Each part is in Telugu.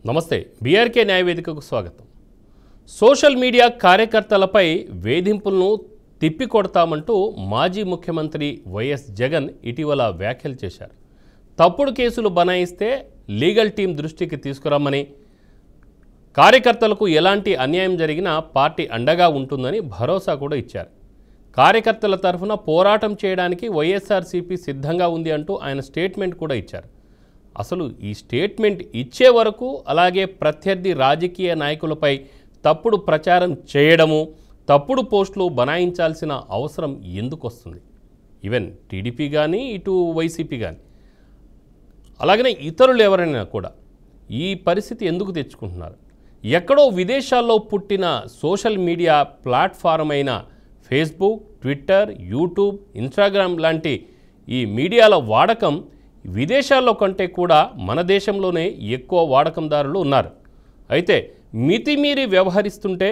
నమస్తే బీఆర్కే న్యాయవేదికకు స్వాగతం. సోషల్ మీడియా కార్యకర్తలపై వేధింపులను తిప్పికొడతామంటూ మాజీ ముఖ్యమంత్రి వైఎస్ జగన్ ఇటీవల వ్యాఖ్యలు చేశారు. తప్పుడు కేసులు బనాయిస్తే లీగల్ టీం దృష్టికి తీసుకురమ్మని, కార్యకర్తలకు ఎలాంటి అన్యాయం జరిగినా పార్టీ అండగా ఉంటుందని భరోసా కూడా ఇచ్చారు. కార్యకర్తల తరఫున పోరాటం చేయడానికి వైఎస్ఆర్సీపీ సిద్ధంగా ఉంది అంటూ ఆయన స్టేట్మెంట్ కూడా ఇచ్చారు. అసలు ఈ స్టేట్మెంట్ ఇచ్చే వరకు అలాగే ప్రత్యర్థి రాజకీయ నాయకులపై తప్పుడు ప్రచారం చేయడము, తప్పుడు పోస్టులు బనాయించాల్సిన అవసరం ఎందుకు వస్తుంది? ఈవెన్ టీడీపీ కానీ ఇటు వైసీపీ కానీ అలాగనే ఇతరులు ఎవరైనా కూడా ఈ పరిస్థితి ఎందుకు తెచ్చుకుంటున్నారు? ఎక్కడో విదేశాల్లో పుట్టిన సోషల్ మీడియా ప్లాట్ఫారం అయిన ఫేస్బుక్, ట్విట్టర్, యూట్యూబ్, ఇన్స్టాగ్రామ్ లాంటి ఈ మీడియాల వాడకం విదేశాల్లో కంటే కూడా మన దేశంలోనే ఎక్కువ వాడకందారులు ఉన్నారు. అయితే మితిమీరి వ్యవహరిస్తుంటే,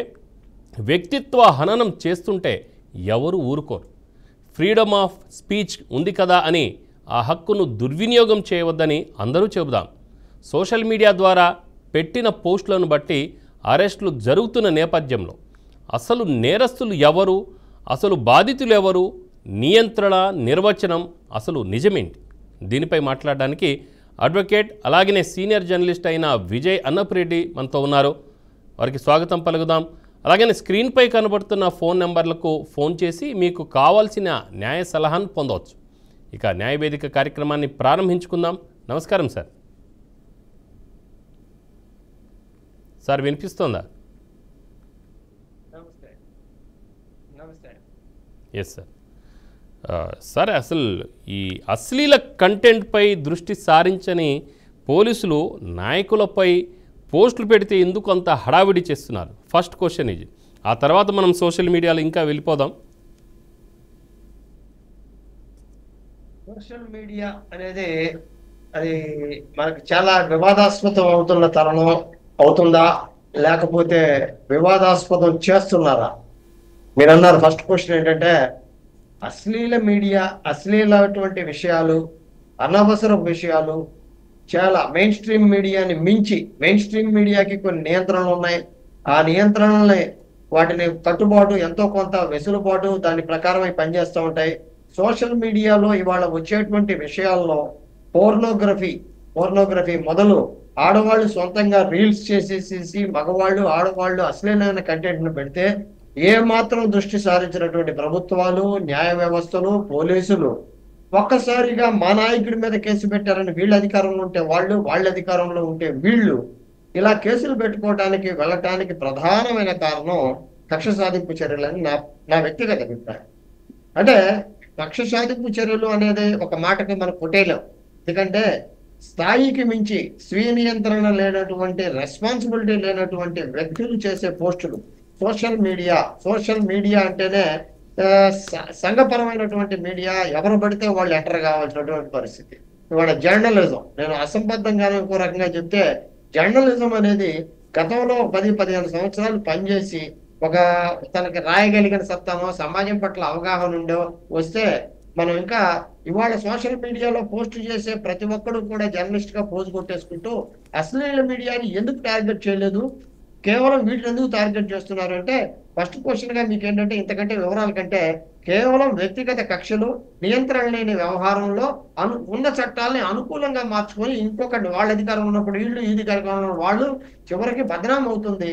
వ్యక్తిత్వ హననం చేస్తుంటే ఎవరు ఊరుకోరు. ఫ్రీడమ్ ఆఫ్ స్పీచ్ ఉంది కదా అని ఆ హక్కును దుర్వినియోగం చేయవద్దని అందరూ చెబుదాం. సోషల్ మీడియా ద్వారా పెట్టిన పోస్టులను బట్టి అరెస్టులు జరుగుతున్న నేపథ్యంలో అసలు నేరస్తులు ఎవరు, అసలు బాధితులు ఎవరు, నియంత్రణ, నిర్వచనం అసలు నిజమేంటి? దీనిపై మాట్లాడడానికి అడ్వకేట్ అలాగనే సీనియర్ జర్నలిస్ట్ అయిన విజయ్ అన్నపురెడ్డి మనతో ఉన్నారు. వారికి స్వాగతం పలుకుదాం. అలాగనే స్క్రీన్పై కనబడుతున్న ఫోన్ నెంబర్లకు ఫోన్ చేసి మీకు కావాల్సిన న్యాయ సలహాను పొందవచ్చు. ఇక న్యాయవేదిక కార్యక్రమాన్ని ప్రారంభించుకుందాం. నమస్కారం సార్. సార్ వినిపిస్తోందా? Yes sir. సరే, అసలు ఈ అశ్లీల కంటెంట్పై దృష్టి సారించని పోలీసులు నాయకులపై పోస్టులు పెడితే ఎందుకు అంత హడావిడి చేస్తున్నారు? ఫస్ట్ క్వశ్చన్ ఇది. ఆ తర్వాత మనం సోషల్ మీడియాలో ఇంకా వెళ్ళిపోదాం. సోషల్ మీడియా అనేది అది మనకు చాలా వివాదాస్పదం అవుతున్న తరుణం అవుతుందా, లేకపోతే వివాదాస్పదం చేస్తున్నారా? మీరు అన్నారు ఫస్ట్ క్వశ్చన్ ఏంటంటే, అశ్లీల మీడియా, అశ్లీలటువంటి విషయాలు, అనవసర విషయాలు చాలా మెయిన్ స్ట్రీమ్ మీడియాని మించి, మెయిన్ స్ట్రీమ్ మీడియాకి కొన్ని నియంత్రణలు ఉన్నాయి. ఆ నియంత్రణల్ని వాటిని కట్టుబాటు, ఎంతో కొంత వెసులుబాటు దాని ప్రకారం పనిచేస్తూ ఉంటాయి. సోషల్ మీడియాలో ఇవాళ వచ్చేటువంటి విషయాల్లో పోర్నోగ్రఫీ మొదలు ఆడవాళ్ళు సొంతంగా రీల్స్ చేసేసేసి మగవాళ్ళు ఆడవాళ్ళు అశ్లీలమైన కంటెంట్ను పెడితే ఏ మాత్రం దృష్టి సారించినటువంటి ప్రభుత్వాలు, న్యాయ వ్యవస్థలు, పోలీసులు ఒక్కసారిగా మా నాయకుడి మీద కేసు పెట్టారని వీళ్ళ అధికారంలో ఉంటే వాళ్ళు, వాళ్ళ అధికారంలో ఉంటే వీళ్ళు ఇలా కేసులు పెట్టుకోవడానికి వెళ్ళటానికి ప్రధానమైన కారణం కక్ష సాధింపు చర్యలని నా వ్యక్తిగత అభిప్రాయం. అంటే కక్ష సాధింపు చర్యలు అనేది ఒక మాటకి మనం కొట్టేయలేం. ఎందుకంటే స్థాయికి మించి స్వీయ నియంత్రణ లేనటువంటి, రెస్పాన్సిబిలిటీ లేనటువంటి వ్యక్తులు చేసే పోస్టులు సోషల్ మీడియా అంటేనే సంఘపరమైనటువంటి మీడియా, ఎవరు పడితే వాళ్ళు ఎంటర్ కావాల్సినటువంటి పరిస్థితి. ఇవాళ జర్నలిజం, నేను అసంబద్ధంగానే ఒక రకంగా చెప్తే, జర్నలిజం అనేది గతంలో 10-15 సంవత్సరాలు పనిచేసి ఒక తనకి రాయగలిగిన సత్తానో, సమాజం పట్ల అవగాహన ఉండో వస్తే మనం ఇంకా ఇవాళ సోషల్ మీడియాలో పోస్ట్ చేసే ప్రతి ఒక్కరు కూడా జర్నలిస్ట్ గా పోజు కొట్టేసుకుంటూ అశ్లీల మీడియాని ఎందుకు టార్గెట్ చేయలేదు, కేవలం వీటిని ఎందుకు టార్గెట్ చేస్తున్నారు అంటే, ఫస్ట్ క్వశ్చన్ గా మీకు ఏంటంటే, ఇంతకంటే వివరాల కంటే కేవలం వ్యక్తిగత కక్షలు, నియంత్రణ లేని వ్యవహారంలో ఉన్న చట్టాలని అనుకూలంగా మార్చుకొని ఇంకొకటి వాళ్ళ అధికారం ఉన్నప్పుడు వీళ్ళు, ఈ అధికారంలో వాళ్ళు, చివరికి బదనాం అవుతుంది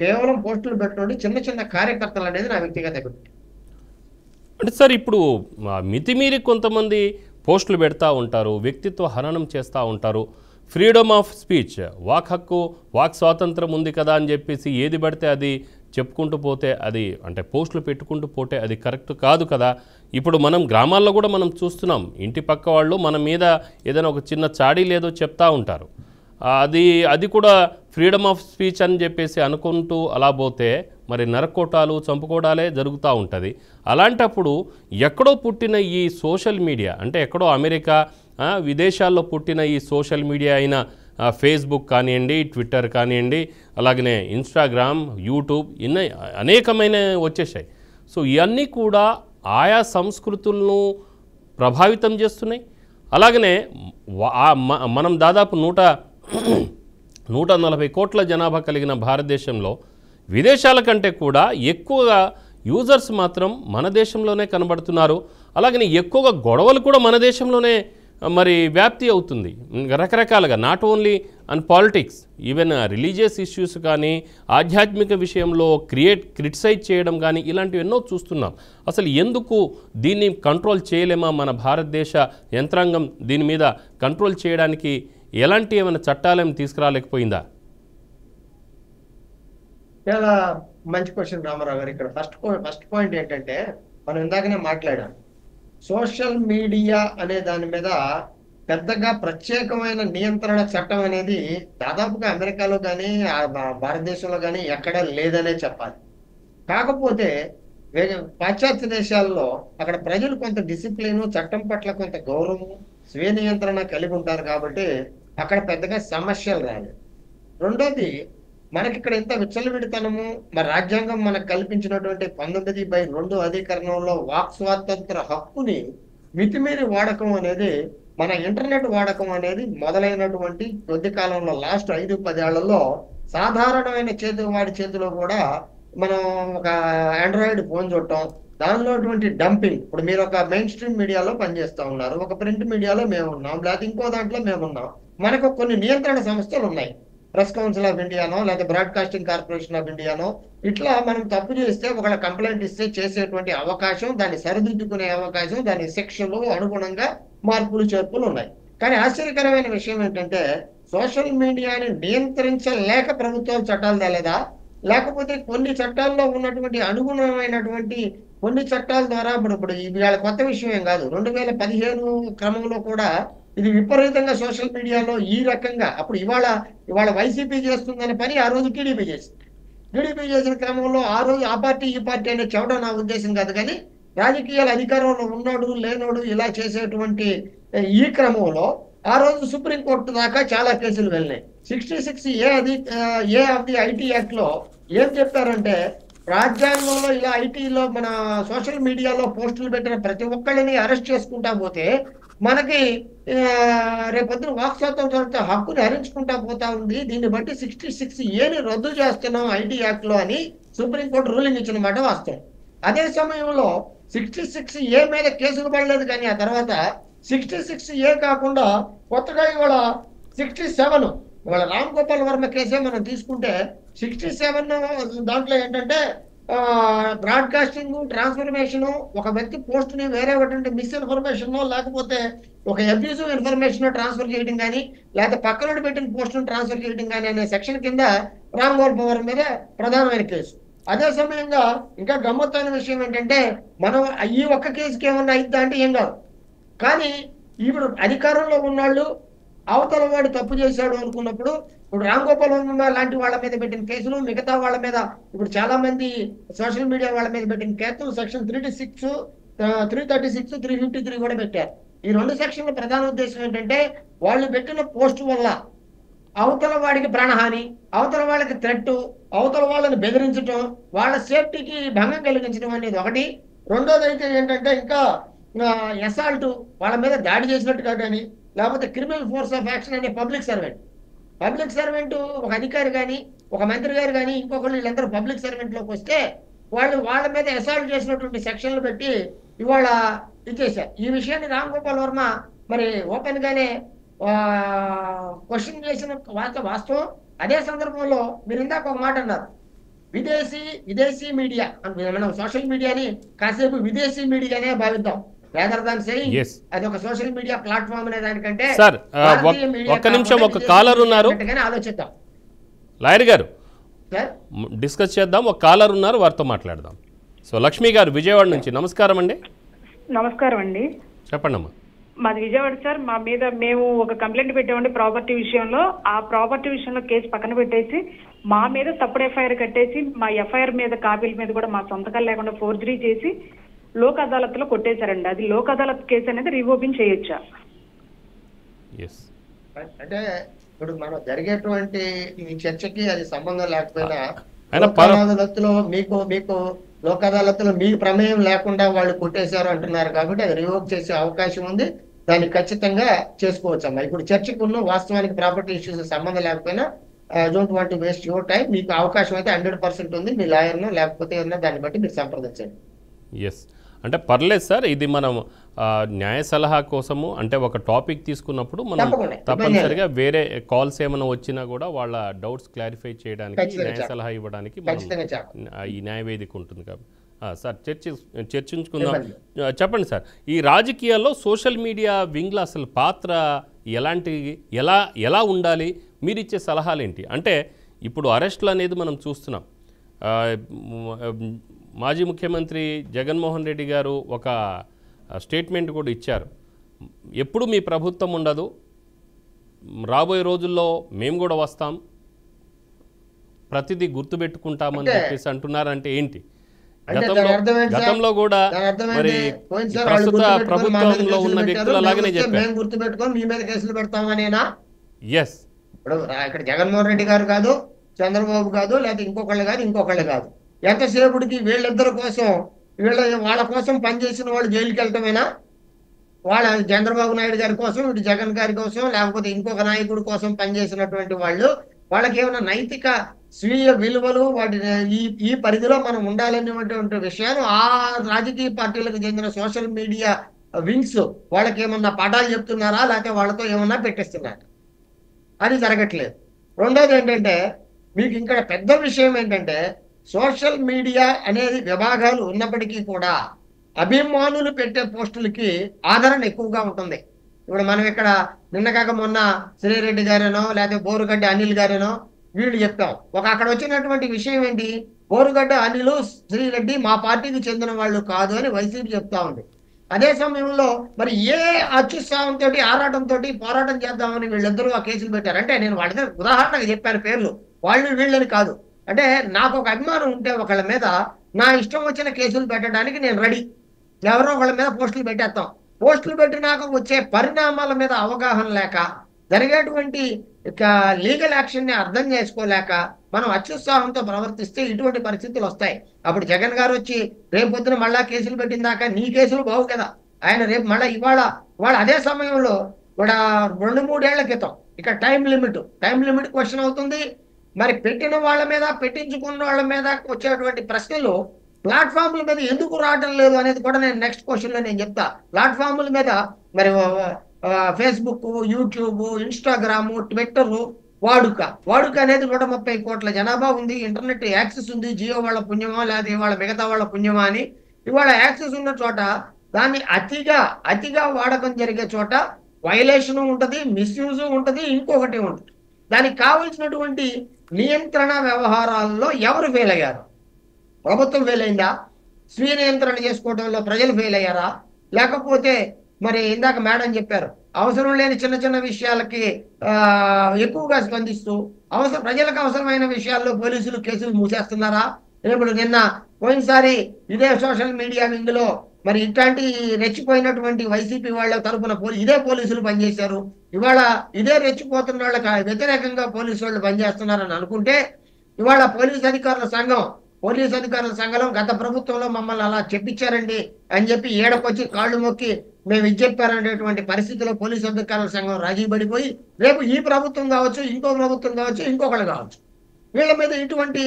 కేవలం పోస్టులు పెట్టుకోండి చిన్న చిన్న కార్యకర్తలు అనేది నా వ్యక్తిగత అభిప్రాయం. అంటే సార్, ఇప్పుడు మితిమీరి కొంతమంది పోస్టులు పెడతా ఉంటారు, వ్యక్తిత్వ హననం చేస్తూ ఉంటారు. ఫ్రీడమ్ ఆఫ్ స్పీచ్, వాక్ హక్కు, వాక్ స్వాతంత్రం ఉంది కదా అని చెప్పేసి ఏది పడితే అది చెప్పుకుంటూ పోతే, అది అంటే పోస్టులు పెట్టుకుంటూ పోతే అది కరెక్ట్ కాదు కదా. ఇప్పుడు మనం గ్రామాల్లో కూడా మనం చూస్తున్నాం, ఇంటి పక్క వాళ్ళు మన మీద ఏదైనా ఒక చిన్న చాడీ లేదో చెప్తా ఉంటారు. అది కూడా ఫ్రీడమ్ ఆఫ్ స్పీచ్ అని చెప్పేసి అనుకుంటూ అలా పోతే మరి నరకోటాలు, చంపుకోవడాలే జరుగుతూ ఉంటుంది. అలాంటప్పుడు ఎక్కడో పుట్టిన ఈ సోషల్ మీడియా, అంటే ఎక్కడో అమెరికా, విదేశాల్లో పుట్టిన ఈ సోషల్ మీడియా అయిన ఫేస్బుక్ కానివ్వండి, ట్విట్టర్ కానివ్వండి, అలాగనే ఇన్స్టాగ్రామ్, యూట్యూబ్, అనేకమైన వచ్చేసాయి. సో ఇవన్నీ కూడా ఆయా సంస్కృతులను ప్రభావితం చేస్తున్నాయి. అలాగనే మనం దాదాపు 140 కోట్ల జనాభా కలిగిన భారతదేశంలో విదేశాల కంటే కూడా ఎక్కువగా యూజర్స్ మాత్రం మన దేశంలోనే కనబడుతున్నారు. అలాగని ఎక్కువగా గొడవలు కూడా మన దేశంలోనే మరి వ్యాప్తి అవుతుంది రకరకాలుగా. Not only and politics, even religious issues కానీ, ఆధ్యాత్మిక విషయంలో క్రిటిసైజ్ చేయడం కానీ, ఇలాంటివి ఎన్నో చూస్తున్నాం. అసలు ఎందుకు దీన్ని కంట్రోల్ చేయలేమా? మన భారతదేశ యంత్రాంగం దీని మీద కంట్రోల్ చేయడానికి ఎలాంటి ఏమైనా చట్టాలేమి తీసుకురాలేకపోయిందా? చాలా మంచి క్వశ్చన్ రామారావు గారు. ఇక్కడ ఫస్ట్ పాయింట్ ఏంటంటే, మనం ఇందాకనే మాట్లాడాం, సోషల్ మీడియా అనే దాని మీద పెద్దగా ప్రత్యేకమైన నియంత్రణ చట్టం అనేది దాదాపుగా అమెరికాలో కానీ భారతదేశంలో కానీ ఎక్కడా లేదనే చెప్పాలి. కాకపోతే పాశ్చాత్య దేశాల్లో అక్కడ ప్రజలు కొంత డిసిప్లిన్, చట్టం పట్ల కొంత గౌరవం, స్వీయ నియంత్రణ కలిగి ఉంటారు కాబట్టి అక్కడ పెద్దగా సమస్యలు రాలేదు. రెండోది, మనకి ఇక్కడ ఎంత విచ్చలవిడితనము, మరి రాజ్యాంగం మనకు కల్పించినటువంటి 19(2) అధికరణంలో వాక్ స్వాతంత్ర హక్కుని మితిమీరి వాడకం అనేది, మన ఇంటర్నెట్ వాడకం అనేది మొదలైనటువంటి కొద్ది కాలంలో లాస్ట్ 5-10 ఏళ్లలో సాధారణమైన వాడి చేతిలో కూడా మనం ఒక ఆండ్రాయిడ్ ఫోన్ చూడటం, దానిలో డంపింగ్. ఇప్పుడు మీరు ఒక మెయిన్ స్ట్రీమ్ మీడియాలో పనిచేస్తూ ఉన్నారు, ఒక ప్రింట్ మీడియాలో మేము ఉన్నాం, లేకపోతే ఇంకో దాంట్లో మేము ఉన్నాం. మనకు కొన్ని నియంత్రణ సంస్థలు ఉన్నాయి, ప్రెస్ కౌన్సిల్ ఆఫ్ ఇండియానో లేదా బ్రాడ్కాస్టింగ్ కార్పొరేషన్ ఆఫ్ ఇండియానో. ఇట్లా మనం తప్పు చేస్తే ఒకళ్ళ కంప్లైంట్ ఇస్తే చేసేటువంటి అవకాశం, దాన్ని సరిదిద్దుకునే అవకాశం, దాని శిక్షలు అనుగుణంగా మార్పులు చేర్పులు ఉన్నాయి. కానీ ఆశ్చర్యకరమైన విషయం ఏంటంటే, సోషల్ మీడియాని నియంత్రించలేక ప్రభుత్వాలు చట్టాలు తేలేదా, లేకపోతే కొన్ని చట్టాల్లో ఉన్నటువంటి అనుగుణమైనటువంటి కొన్ని చట్టాల ద్వారా ఇప్పుడు ఇవాళ కొత్త విషయం ఏం కాదు, 2015 క్రమంలో కూడా ఇది విపరీతంగా సోషల్ మీడియాలో ఈ రకంగా, అప్పుడు ఇవాళ వైసీపీ చేస్తుందనే పని ఆ రోజు టీడీపీ చేసింది. టీడీపీ చేసిన క్రమంలో ఆ రోజు ఆ పార్టీ ఈ పార్టీ అనే చెప్పడం నా ఉద్దేశం కాదు, కానీ రాజకీయాల అధికారంలో ఉన్నాడు లేనోడు ఇలా చేసేటువంటి ఈ క్రమంలో ఆ రోజు సుప్రీంకోర్టు దాకా చాలా కేసులు వెళ్ళినాయి. 66A of the IT act లో ఏం చెప్పారంటే, రాజ్యాంగంలో ఇలా ఐటీలో మన సోషల్ మీడియాలో పోస్టులు పెట్టిన ప్రతి ఒక్కళ్ళని అరెస్ట్ చేసుకుంటా పోతే మనకి రేపొద్దున వాక్ స్వాతంత్ర హక్కుని హరించుకుంటా పోతా ఉంది. దీన్ని బట్టి 66Aని రద్దు చేస్తున్నాం ఐటీ యాక్ట్ లో అని సుప్రీంకోర్టు రూలింగ్ ఇచ్చిన మాట వాస్తవం. అదే సమయంలో 66A మీద కేసులు పడలేదు, కానీ ఆ తర్వాత 66A కాకుండా కొత్తగా ఇవాళ 67, ఇవాళ రామ్ గోపాల్ వర్మ కేసే మనం తీసుకుంటే 67 దాంట్లో ఏంటంటే బ్రాడ్కాస్టింగ్, ట్రాన్స్ఫర్మేషన్, ఒక వ్యక్తి పోస్ట్ ని వేరే మిస్ఇన్ఫర్మేషన్ లేకపోతే ఒక అబ్యూజివ్ ఇన్ఫర్మేషన్ ట్రాన్స్ఫర్ చేయడం కానీ, లేకపోతే పక్కన పెట్టిన పోస్ట్ ను ట్రాన్స్ఫర్ చేయడం కానీ అనే సెక్షన్ కింద రామ్ గోపాల్ వర్మ మీద ప్రధానమైన కేసు. అదే సమయంగా ఇంకా గమ్మత్తైన విషయం ఏంటంటే, మనం ఈ ఒక్క కేసుకి ఏమన్నా అయిద్దా అంటే ఏం కాదు, కానీ ఇప్పుడు అధికారంలో ఉన్నాళ్ళు అవతల వాడు తప్పు చేశాడు అనుకున్నప్పుడు, ఇప్పుడు రామ్ గోపాల్ వర్మ లాంటి వాళ్ళ మీద పెట్టిన కేసులు, మిగతా వాళ్ళ మీద ఇప్పుడు చాలా మంది సోషల్ మీడియా వాళ్ళ మీద పెట్టిన కేసులు సెక్షన్ 336, 336, 353 కూడా పెట్టారు. ఈ 2 సెక్షన్ల ప్రధాన ఉద్దేశం ఏంటంటే, వాళ్ళు పెట్టిన పోస్ట్ వల్ల అవతల వాడికి ప్రాణహాని, అవతల వాళ్ళకి థ్రెట్, అవతల వాళ్ళని బెదిరించడం, వాళ్ళ సేఫ్టీకి భంగం కలిగించడం అనేది ఒకటి. రెండోది అయితే ఏంటంటే, ఇంకా అసాల్ట్, వాళ్ళ మీద దాడి చేసినట్టుగా కానీ, లేకపోతే క్రిమినల్ ఫోర్స్ ఆఫ్ యాక్షన్ అనే పబ్లిక్ సర్వెంట్ ఒక అధికారి కానీ, ఒక మంత్రి గారు కానీ, ఇంకొకళ్ళు వీళ్ళందరూ పబ్లిక్ సర్వెంట్లోకి వస్తే వాళ్ళ మీద అసాల్ట్ చేసినటువంటి సెక్షన్లు పెట్టి ఇవాళ ఇచ్చేసారు. ఈ విషయాన్ని రామ్ గోపాల్ వర్మ మరి ఓపెన్ గానే క్వశ్చన్ చేసిన వాస్తవం. అదే సందర్భంలో మీరు ఇందాక ఒక మాట అన్నారు, విదేశీ మీడియా, మనం సోషల్ మీడియాని కాసేపు విదేశీ మీడియానే భావిద్దాం, rather than saying అది ఒక సోషల్ మీడియా ప్లాట్ఫామ్ అనే దానికంటే. సార్ ఒక్క నిమిషం, ఒక కాలర్ ఉన్నారు, ఆలోచిద్దాం. లాయర్ గారు డిస్కస్ చేద్దాం. ఒక కాలర్ ఉన్నారు, వారితో మాట్లాడదాం. సో లక్ష్మి గారు విజయవాడ నుంచి, నమస్కారం అండి. నమస్కారం అండి, చెప్పండి అమ్మా. మాది విజయవాడ సార్. మా మీద మేము ఒక కంప్లైంట్ పెట్టామండి ప్రాపర్టీ విషయంలో. ఆ ప్రాపర్టీ విషయంలో కేసు పక్కన పెట్టేసి మా మీద తప్పుడు ఎఫ్ఐఆర్ కట్టేసి, మా ఎఫ్ఐఆర్ మీద కాపీల మీద కూడా మా సొంతకాలు లేకుండా ఫోర్జరీ చేసి లోక్ అదాలత్ లో కొట్టేశారండి. అది లోక్ అదాలత్ కేసు అనేది రీఓపెన్ చేయొచ్చా? అంటే ఇప్పుడు మనం జరిగేటువంటి ఈ చర్చకి అది సంబంధం లేకపోయినా మీకు లోక్ అదాలత్లో మీ ప్రమేయం లేకుండా వాళ్ళు కొట్టేశారు అంటున్నారు కాబట్టి అది రివోక్ చేసే అవకాశం ఉంది, దాన్ని ఖచ్చితంగా చేసుకోవచ్చమ్మా. ఇప్పుడు చర్చకు ఉన్న వాస్తవానికి ప్రాపర్టీ ఇష్యూస్ సంబంధం లేకపోయినా don't want to waste your time. మీకు అవకాశం అయితే 100% ఉంది, మీ లాయర్ను లేకపోతే ఏమన్నా దాన్ని బట్టి మీరు సంప్రదించండి. ఎస్, అంటే పర్లేదు సార్, ఇది మనం న్యాయ సలహా కోసము అంటే ఒక టాపిక్ తీసుకున్నప్పుడు మనం తప్పనిసరిగా వేరే కాల్స్ ఏమైనా వచ్చినా కూడా వాళ్ళ డౌట్స్ క్లారిఫై చేయడానికి న్యాయ సలహా ఇవ్వడానికి ఈ న్యాయ వేదిక ఉంటుంది కాబట్టి సార్ చర్చించుకుందాం. చెప్పండి సార్, ఈ రాజకీయాల్లో సోషల్ మీడియా వింగ్ల అసలు పాత్ర ఎలాంటి ఎలా ఉండాలి, మీరు ఇచ్చే సలహాలు ఏంటి? అంటే ఇప్పుడు అరెస్టులు అనేది మనం చూస్తున్నాం. మాజీ ముఖ్యమంత్రి జగన్మోహన్ రెడ్డి గారు ఒక స్టేట్మెంట్ కూడా ఇచ్చారు, ఎప్పుడు మీ ప్రభుత్వం ఉండదు, రాబోయే రోజుల్లో మేము కూడా వస్తాం, ప్రతిదీ గుర్తుపెట్టుకుంటామని చెప్పేసి అంటున్నారంటే ఏంటి? గతంలో కూడా మరి ప్రస్తుత ప్రభుత్వంలో ఉన్న వ్యక్తులు అలాగనే చెప్పారు, గుర్తుపెట్టుకొని మీ మీద కేసులు పెడతామనేనా? ఎస్, ఇప్పుడు ఇక్కడ జగన్మోహన్ రెడ్డి గారు కాదు, చంద్రబాబు కాదు, లేకపోతే ఇంకొకళ్ళు కాదు, ఎంతసేపుడికి వీళ్ళిద్దరి కోసం వాళ్ళ కోసం పనిచేసిన వాళ్ళు జైలుకి వెళ్ళటమేనా? వాళ్ళ చంద్రబాబు నాయుడు గారి కోసం, ఇటు జగన్ గారి కోసం, లేకపోతే ఇంకొక నాయకుడి కోసం పనిచేసినటువంటి వాళ్ళకి ఏమైనా నైతిక స్వీయ విలువలు వాటి ఈ పరిధిలో మనం ఉండాలనేటువంటి విషయాలు ఆ రాజకీయ పార్టీలకు చెందిన సోషల్ మీడియా వింగ్స్ వాళ్ళకి ఏమన్నా పాఠాలు చెప్తున్నారా, లేకపోతే వాళ్ళతో ఏమన్నా పెట్టిస్తున్నారా? అది జరగట్లేదు. రెండోది ఏంటంటే, మీకు ఇక్కడ పెద్ద విషయం ఏంటంటే, సోషల్ మీడియా అనేది విభాగాలు ఉన్నప్పటికీ కూడా అభిమానులు పెట్టే పోస్టులకి ఆదరణ ఎక్కువగా ఉంటుంది. ఇప్పుడు మనం ఇక్కడ నిన్న కాక మొన్న శ్రీరెడ్డి గారేనో లేకపోతే బోరుగడ్డ అనిల్ గారేనో వీళ్ళు చెప్పాం. అక్కడ వచ్చినటువంటి విషయం ఏంటి, బోరుగడ్డ అనిల్ శ్రీరెడ్డి మా పార్టీకి చెందిన వాళ్ళు కాదు అని వైసీపీ చెప్తా ఉంది. అదే సమయంలో మరి ఏ అత్యుత్సాహంతో ఆరాటంతో పోరాటం చేద్దామని వీళ్ళిద్దరూ ఆ కేసులు పెట్టారు. అంటే నేను వాళ్ళ ఉదాహరణకు చెప్పాను పేర్లు, వాళ్ళు వీళ్ళని కాదు. అంటే నాకు ఒక అభిమానం ఉంటే ఒకళ్ళ మీద నా ఇష్టం వచ్చిన కేసులు పెట్టడానికి నేను రెడీ. ఎవరో ఒకళ్ళ మీద పోస్టులు పెట్టేస్తాం. పోస్టులు పెట్టినాక వచ్చే పరిణామాల మీద అవగాహన లేక, జరిగేటువంటి లీగల్ యాక్షన్ ని అర్థం చేసుకోలేక మనం అత్యుత్సాహంతో ప్రవర్తిస్తే ఇటువంటి పరిస్థితులు వస్తాయి. అప్పుడు జగన్ గారు వచ్చి రేపు పొద్దున మళ్ళా కేసులు పెట్టిన దాకా నీ కేసులు బావు కదా, ఆయన రేపు మళ్ళీ ఇవాళ అదే సమయంలో కూడా 2-3 ఏళ్ల క్రితం ఇక టైం లిమిట్ క్వశ్చన్ అవుతుంది. మరి పెట్టిన వాళ్ళ మీద, పెట్టించుకున్న వాళ్ళ మీద వచ్చేటువంటి ప్రశ్నలు ప్లాట్ఫామ్ల మీద ఎందుకు రావడం లేదు అనేది కూడా నేను నెక్స్ట్ క్వశ్చన్ లో నేను చెప్తా. ప్లాట్ఫామ్ల మీద మరి ఫేస్బుక్, యూట్యూబ్, ఇన్స్టాగ్రామ్, ట్విట్టర్ వాడుక అనేది 130 కోట్ల జనాభా ఉంది, ఇంటర్నెట్ యాక్సెస్ ఉంది. జియో వాళ్ళ పుణ్యమా లేదా ఇవాళ మిగతా వాళ్ళ పుణ్యమా అని, ఇవాళ యాక్సెస్ ఉన్న చోట దాన్ని అతిగా వాడకం జరిగే చోట వైలేషన్ ఉంటుంది, మిస్యూజ్ ఉంటుంది, ఇంకొకటి ఉంటుంది. దానికి కావలసినటువంటి నియంత్రణ వ్యవహారాల్లో ఎవరు ఫెయిల్ అయ్యారు? ప్రభుత్వం ఫెయిల్ అయిందా? స్వీయ నియంత్రణ చేసుకోవడంలో ప్రజలు ఫెయిల్ అయ్యారా? లేకపోతే మరి ఇందాక మేడం చెప్పారు, అవసరం లేని చిన్న విషయాలకి ఎక్కువగా స్పందిస్తూ ప్రజలకు అవసరమైన విషయాల్లో పోలీసులు కేసులు మూసేస్తున్నారా? ఇప్పుడు నిన్న పోయినసారి ఇదే సోషల్ మీడియా వింగ్లో మరి ఇట్లాంటి రెచ్చిపోయినటువంటి వైసీపీ వాళ్ళ తరఫున ఇదే పోలీసులు పనిచేశారు. ఇవాళ ఇదే రెచ్చిపోతున్న వాళ్ళకి వ్యతిరేకంగా పోలీసు వాళ్ళు పనిచేస్తున్నారని అనుకుంటే, ఇవాళ పోలీస్ అధికారుల సంఘం గత ప్రభుత్వంలో మమ్మల్ని అలా చెప్పించారండి అని చెప్పి ఏడకొచ్చి కాళ్ళు మొక్కి మేము ఇది చెప్పారనేటువంటి పరిస్థితిలో పోలీసు అధికారుల సంఘం రాజీ పడిపోయి, రేపు ఈ ప్రభుత్వం కావచ్చు, ఇంకో ప్రభుత్వం కావచ్చు, ఇంకొకళ్ళు కావచ్చు, వీళ్ళ మీద ఇటువంటి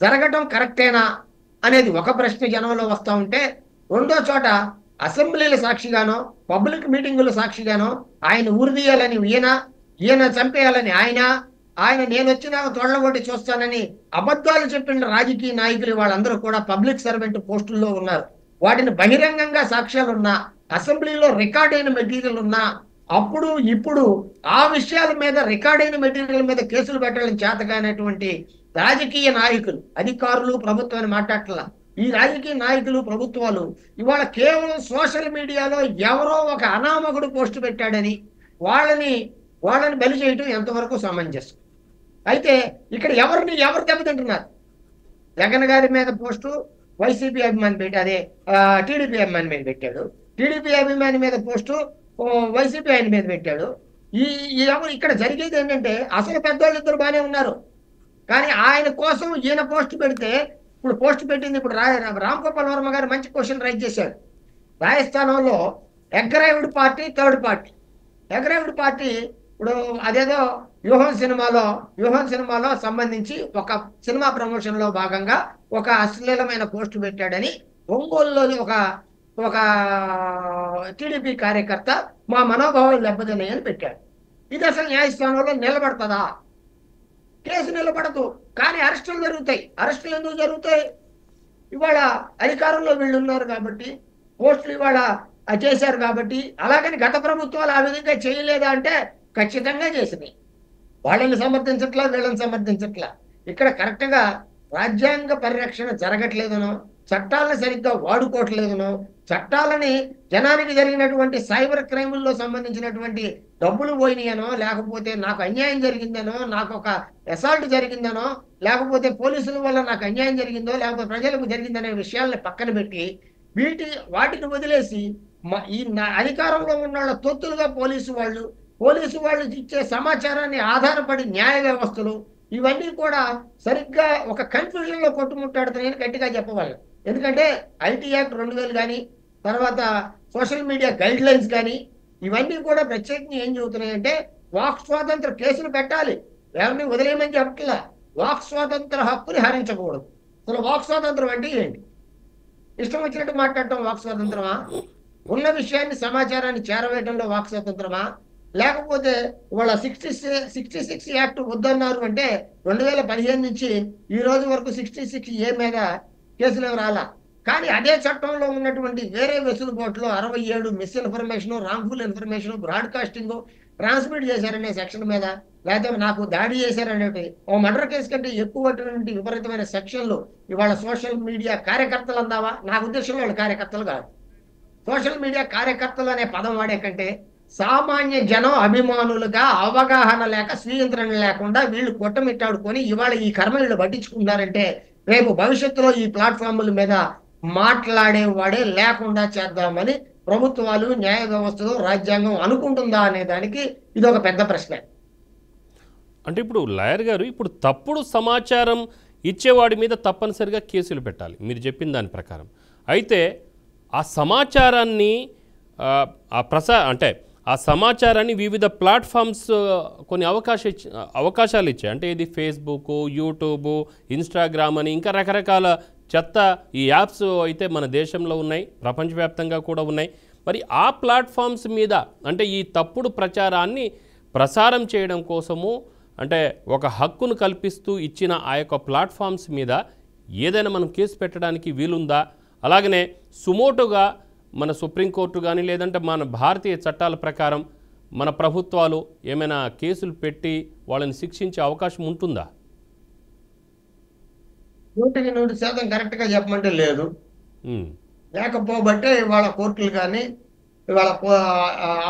జరగటం కరెక్టేనా అనేది ఒక ప్రశ్న జనంలో వస్తూ ఉంటే, రెండో చోట అసెంబ్లీల సాక్షిగానో, పబ్లిక్ మీటింగుల సాక్షిగానో ఆయన ఊరిదీయాలని ఈయన చంపేయాలని ఆయన నేను వచ్చినా తొడలగొట్టి చూస్తానని అబద్ధాలు చెప్పిన రాజకీయ నాయకులు వాళ్ళందరూ కూడా పబ్లిక్ సర్వెంట్ పోస్టుల్లో ఉన్నారు. వాటిని బహిరంగంగా సాక్ష్యాలున్నా, అసెంబ్లీలో రికార్డ్ అయిన మెటీరియల్ ఉన్నా, అప్పుడు ఇప్పుడు ఆ విషయాల మీద రికార్డ్ అయిన మెటీరియల్ మీద కేసులు పెట్టడం చేతగానేటువంటి రాజకీయ నాయకులు, అధికారులు, ప్రభుత్వాన్ని మాట్లాడట్లా. ఈ రాజకీయ నాయకులు, ప్రభుత్వాలు ఇవాళ కేవలం సోషల్ మీడియాలో ఎవరో ఒక అనామకుడు పోస్టు పెట్టాడని వాళ్ళని బలి చేయటం ఎంతవరకు సమంజసం? అయితే ఇక్కడ ఎవరు దెబ్బతింటున్నారు? జగన్ గారి మీద పోస్టు వైసీపీ అభిమాని పెట్టి, అదే టీడీపీ అభిమాని మీద పెట్టాడు. టీడీపీ అభిమాని మీద పోస్టు వైసీపీ ఆయన మీద పెట్టాడు. ఇక్కడ జరిగేది ఏంటంటే, అసలు పెద్దవాళ్ళు ఇద్దరు బాగానే ఉన్నారు, కానీ ఆయన కోసం ఈయన పోస్టు పెడితే, ఇప్పుడు పోస్టు పెట్టింది ఇప్పుడు రామ్ గోపాల్ వర్మ గారు మంచి క్వశ్చన్ రైజ్ చేశాడు. రాజస్థానంలో అగ్రైవ్డ్ పార్టీ, థర్డ్ పార్టీ. అగ్రైవ్డ్ పార్టీ ఇప్పుడు అదేదో వ్యూహం సినిమాలో సంబంధించి ఒక సినిమా ప్రమోషన్ లో భాగంగా ఒక అశ్లీలమైన పోస్ట్ పెట్టాడని ఒంగోలులోని ఒక టీడీపీ కార్యకర్త మా మనోభావాలు దెబ్బతిన్నాయని పెట్టాడు. ఇది అసలు న్యాయస్థానంలో నిలబడుతుందా? కేసు నిలబడదు, కానీ అరెస్టులు జరుగుతాయి. అరెస్టులు ఎందుకు జరుగుతాయి? ఇవాళ అధికారంలో వీళ్ళు ఉన్నారు కాబట్టి, పోస్టులు ఇవాళ చేశారు కాబట్టి. అలాగని గత ప్రభుత్వాలు ఆ విధంగా చేయలేదా అంటే ఖచ్చితంగా చేసినాయి. వాళ్ళని సమర్థించట్లా, వీళ్ళని సమర్థించట్లా. ఇక్కడ కరెక్ట్గా రాజ్యాంగ పరిరక్షణ జరగట్లేదనో, చట్టాలను సరిగ్గా వాడుకోవట్లేదనో, చట్టాలని జనానికి జరిగినటువంటి సైబర్ క్రైముల్లో సంబంధించినటువంటి డబ్బులు పోయినాయనో, లేకపోతే నాకు అన్యాయం జరిగిందనో, నాకు ఒక అసాల్ట్ జరిగిందనో, లేకపోతే పోలీసుల వల్ల నాకు అన్యాయం జరిగిందో, లేకపోతే ప్రజలకు జరిగిందనే విషయాల్ని పక్కన పెట్టి వాటిని వదిలేసి ఈ అధికారంలో ఉన్న వాళ్ళ తొత్తులుగా పోలీసు వాళ్ళు ఇచ్చే సమాచారాన్ని ఆధారపడి న్యాయ వ్యవస్థలు ఇవన్నీ కూడా సరిగ్గా ఒక కన్ఫ్యూజన్ లో కొట్టుముట్టాడుతున్నాయని గట్టిగా చెప్పవాలి. ఎందుకంటే ఐటీ యాక్ట్ 2000 కానీ, తర్వాత సోషల్ మీడియా గైడ్ లైన్స్ కానీ, ఇవన్నీ కూడా ప్రత్యేకంగా ఏం చెబుతున్నాయంటే వాక్ స్వాతంత్ర కేసులు పెట్టాలి, ఎవరిని వదిలేయమని చెప్పట్లా. వాక్ స్వాతంత్ర హక్కుని హరించకూడదు. అసలు వాక్ స్వాతంత్రం అంటే ఏంటి? ఇష్టం వచ్చినట్టు మాట్లాడటం వాక్ స్వాతంత్రమా? ఉన్న విషయాన్ని సమాచారాన్ని చేరవేయడంలో వాక్ స్వాతంత్రమా? లేకపోతే వాళ్ళ 66 యాక్ట్ వద్దన్నారు అంటే 2015 నుంచి ఈ రోజు వరకు 66A మీద కేసులు రాలా. కానీ అదే చట్టంలో ఉన్నటువంటి వేరే వెసులుబాటులో 67 misinformation, wrongful information, broadcasting, transmit చేశారనే సెక్షన్ మీద, లేకపోతే నాకు దాడి చేశారనేది ఓ మర్డర్ కేసు కంటే ఎక్కువటువంటి విపరీతమైన సెక్షన్లు ఇవాళ సోషల్ మీడియా కార్యకర్తలు అందావా? నా ఉద్దేశంలో వాళ్ళు కార్యకర్తలు కాదు. సోషల్ మీడియా కార్యకర్తలు అనే పదం వాడే కంటే సామాన్య జనం అభిమానులుగా అవగాహన లేక, స్వీయంత్రణ లేకుండా వీళ్ళు కొట్టమిట్టాడుకొని ఇవాళ ఈ కర్మ వీళ్ళు పట్టించుకుంటున్నారంటే రేపు భవిష్యత్తులో ఈ ప్లాట్ఫామ్ల మీద మాట్లాడేవాడే లేకుండా చేద్దామని ప్రభుత్వాలు, న్యాయ వ్యవస్థలు, రాజ్యాంగం అనుకుంటుందా అనే దానికి ఇది ఒక పెద్ద ప్రశ్న. అంటే ఇప్పుడు లాయర్ గారు, ఇప్పుడు తప్పుడు సమాచారం ఇచ్చేవాడి మీద తప్పనిసరిగా కేసులు పెట్టాలి మీరు చెప్పిన దాని ప్రకారం. అయితే ఆ సమాచారాన్ని ఆ సమాచారాన్ని వివిధ ప్లాట్ఫామ్స్ కొన్ని అవకాశాలు ఇచ్చాయి. అంటే ఇది ఫేస్బుక్, యూట్యూబ్, ఇన్స్టాగ్రామ్ అని ఇంకా రకరకాల చెత్త ఈ యాప్స్ అయితే మన దేశంలో ఉన్నాయి, ప్రపంచవ్యాప్తంగా కూడా ఉన్నాయి. మరి ఆ ప్లాట్ఫామ్స్ మీద అంటే ఈ తప్పుడు ప్రచారాన్ని ప్రసారం చేయడం కోసము అంటే ఒక హక్కును కల్పిస్తూ ఇచ్చిన ఆ యొక్క ప్లాట్ఫామ్స్ మీద ఏదైనా మనం కేసు పెట్టడానికి వీలుందా? అలాగనే సుమోటోగా మన సుప్రీంకోర్టు కానీ లేదంటే మన భారతీయ చట్టాల ప్రకారం మన ప్రభుత్వాలు ఏమైనా కేసులు పెట్టి వాళ్ళని శిక్షించే అవకాశం ఉంటుందా? 100% కరెక్ట్గా చెప్పమంటే లేదు. లేకపోబట్టే ఇవాళ కోర్టులు కానీ, ఇవాళ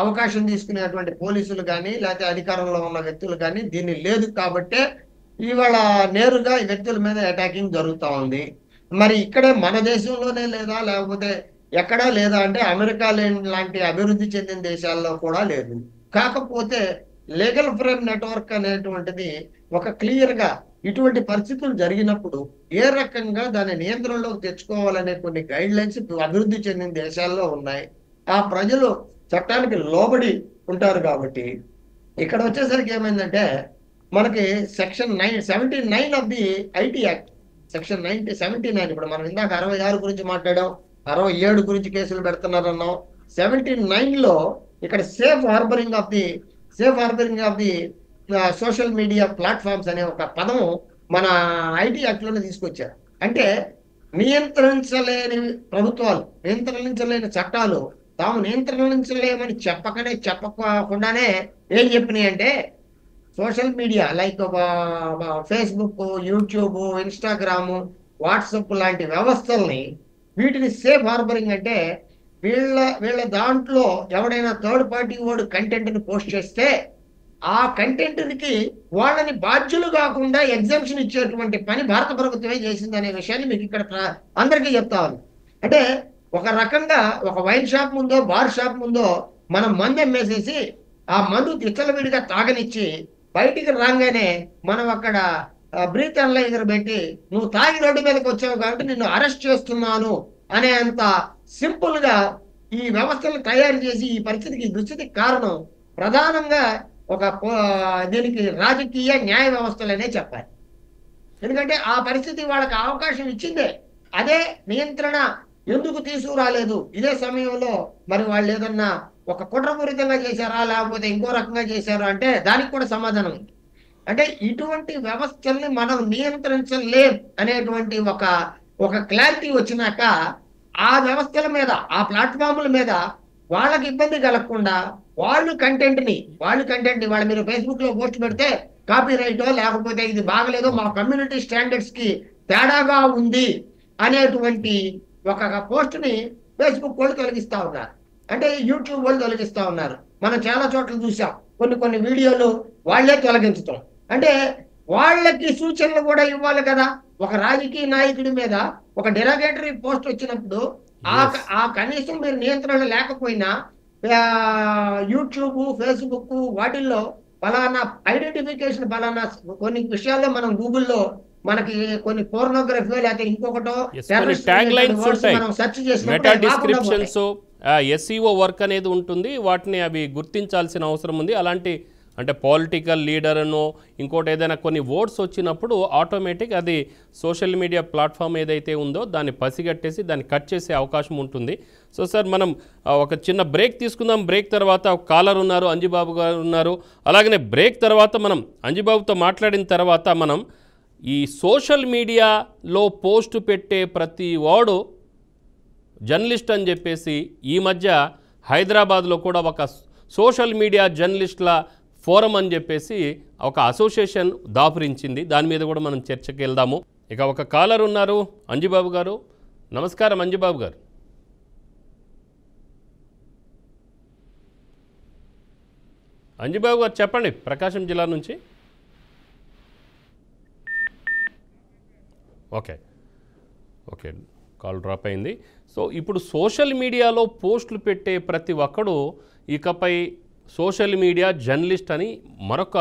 అవకాశం తీసుకునేటువంటి పోలీసులు కానీ, లేకపోతే అధికారంలో ఉన్న వ్యక్తులు కానీ దీన్ని లేదు కాబట్టే ఇవాళ నేరుగా ఈ వ్యక్తుల మీద అటాకింగ్ జరుగుతూ ఉంది. మరి ఇక్కడే మన దేశంలోనే లేదా, లేకపోతే ఎక్కడా లేదా అంటే అమెరికా లాంటి అభివృద్ధి చెందిన దేశాల్లో కూడా లేదు. కాకపోతే లీగల్ ఫ్రేమ్ నెట్వర్క్ అనేటువంటిది ఒక క్లియర్గా ఇటువంటి పరిస్థితులు జరిగినప్పుడు ఏ రకంగా దాన్ని నియంత్రణలోకి తెచ్చుకోవాలనే కొన్ని గైడ్ లైన్స్ అభివృద్ధి చెందిన దేశాల్లో ఉన్నాయి. ఆ ప్రజలు చట్టానికి లోబడి ఉంటారు కాబట్టి ఇక్కడ వచ్చేసరికి ఏమైందంటే మనకి section 79 of the IT act, section 79, ఇప్పుడు మనం ఇందాక 66 గురించి మాట్లాడాం, 67 గురించి కేసులు పెడుతున్నారన్నాం. 79లో ఇక్కడ safe harbouring of the social media platforms అనే ఒక పదం మన ఐటీ యాక్ట్ లోనే తీసుకొచ్చారు. అంటే నియంత్రించలేని ప్రభుత్వాలు, నియంత్రించలేని చట్టాలు తాము నియంత్రించలేమని చెప్పకుండానే ఏం చెప్పినాయి అంటే social media like Facebook, YouTube, Instagram, WhatsApp లాంటి వ్యవస్థల్ని వీటిని సేఫ్ హార్బరింగ్ అంటే వీళ్ళ దాంట్లో ఎవడైనా థర్డ్ పార్టీ వాడు కంటెంట్ని పోస్ట్ చేస్తే ఆ కంటెంట్కి వాళ్ళని బాధ్యులు కాకుండా ఎగ్జామ్షన్ ఇచ్చేటువంటి పని భారత ప్రభుత్వమే చేసింది అనే విషయాన్ని మీకు ఇక్కడ అందరికీ చెప్తా ఉంది. అంటే ఒక రకంగా ఒక వైన్ షాప్ ముందో, బార్ షాప్ ముందో మనం మందు అమ్మేసేసి ఆ మందు విచ్చలవిడిగా తాగనిచ్చి బయటికి రాగానే మనం అక్కడ బ్రీత్ అనలైజర్ పెట్టి నువ్వు తాగి రోడ్డు మీదకి వచ్చావు కాబట్టి నిన్ను అరెస్ట్ చేస్తున్నాను అనే అంత సింపుల్ గా ఈ వ్యవస్థను తయారు చేసి ఈ పరిస్థితికి దుస్థితికి కారణం ప్రధానంగా దీనికి రాజకీయ న్యాయ వ్యవస్థలనే చెప్పాలి. ఎందుకంటే ఆ పరిస్థితి వాళ్ళకి అవకాశం ఇచ్చిందే. అదే నియంత్రణ ఎందుకు తీసుకురాలేదు? ఇదే సమయంలో మరి వాళ్ళు ఏదన్నా ఒక కుట్రపూరితంగా చేశారా, లేకపోతే ఇంకో రకంగా చేశారా అంటే దానికి కూడా సమాధానం ఉంది. అంటే ఇటువంటి వ్యవస్థల్ని మనం నియంత్రించలేం అనేటువంటి ఒక క్లారిటీ వచ్చినాక ఆ వ్యవస్థల మీద, ఆ ప్లాట్ఫామ్ల మీద వాళ్ళకి ఇబ్బంది కలగకుండా వాళ్ళు కంటెంట్ వాళ్ళ మీరు ఫేస్బుక్ లో పోస్ట్ పెడితే కాపీ రైటో లేకపోతే ఇది బాగలేదో మా కమ్యూనిటీ స్టాండర్డ్స్ కి తేడాగా ఉంది అనేటువంటి ఒక పోస్ట్ ని ఫేస్బుక్ వాళ్ళు తొలగిస్తా ఉన్నారు. అంటే యూట్యూబ్ వాళ్ళు తొలగిస్తా ఉన్నారు. మనం చాలా చోట్ల చూసాం కొన్ని వీడియోలు వాళ్ళే తొలగించటం. అంటే వాళ్ళకి సూచనలు కూడా ఇవ్వాలి కదా. ఒక రాజకీయ నాయకుడి మీద ఒక డెరాగేటరీ పోస్ట్ వచ్చినప్పుడు ఆ కనీసం మీరు నియంత్రణ లేకపోయినా యూట్యూబ్, ఫేస్బుక్ వాటిల్లో ఫలానా ఐడెంటిఫికేషన్, ఫలానా కొన్ని విషయాల్లో మనం గూగుల్లో మనకి కొన్ని పోర్నోగ్రఫీ లేకపోతే ఇంకొకటో మనం సెర్చ్ చేసినప్పుడు ఎస్ఈఓ వర్క్ అనేది ఉంటుంది. వాటిని అవి గుర్తించాల్సిన అవసరం ఉంది. అలాంటి అంటే పొలిటికల్ లీడర్ను ఇంకోటి ఏదైనా కొన్ని ఓట్స్ వచ్చినప్పుడు ఆటోమేటిక్ అది సోషల్ మీడియా ప్లాట్ఫామ్ ఏదైతే ఉందో దాన్ని పసిగట్టేసి దాన్ని కట్ చేసే అవకాశం ఉంటుంది. సో సార్, మనం ఒక చిన్న బ్రేక్ తీసుకుందాం. బ్రేక్ తర్వాత ఒక కాలర్ ఉన్నారు, అంజిబాబు గారు ఉన్నారు. అలాగనే బ్రేక్ తర్వాత మనం అంజిబాబుతో మాట్లాడిన తర్వాత మనం ఈ సోషల్ మీడియాలో పోస్టు పెట్టే ప్రతి వాడు జర్నలిస్ట్ అని చెప్పేసి ఈ మధ్య హైదరాబాద్లో కూడా ఒక సోషల్ మీడియా జర్నలిస్టుల ఫోరం అని చెప్పేసి ఒక అసోసియేషన్ దాపురించింది. దాని మీద కూడా మనం చర్చకి వెళ్దాము. ఇక ఒక కాలర్ ఉన్నారు, అంజిబాబు గారు. నమస్కారం అంజిబాబు గారు. అంజిబాబు గారు చెప్పండి, ప్రకాశం జిల్లా నుంచి. ఓకే కాల్ డ్రాప్ అయింది. సో ఇప్పుడు సోషల్ మీడియాలో పోస్టులు పెట్టే ప్రతి ఒక్కడు ఇకపై సోషల్ మీడియా జర్నలిస్ట్ అని మరొక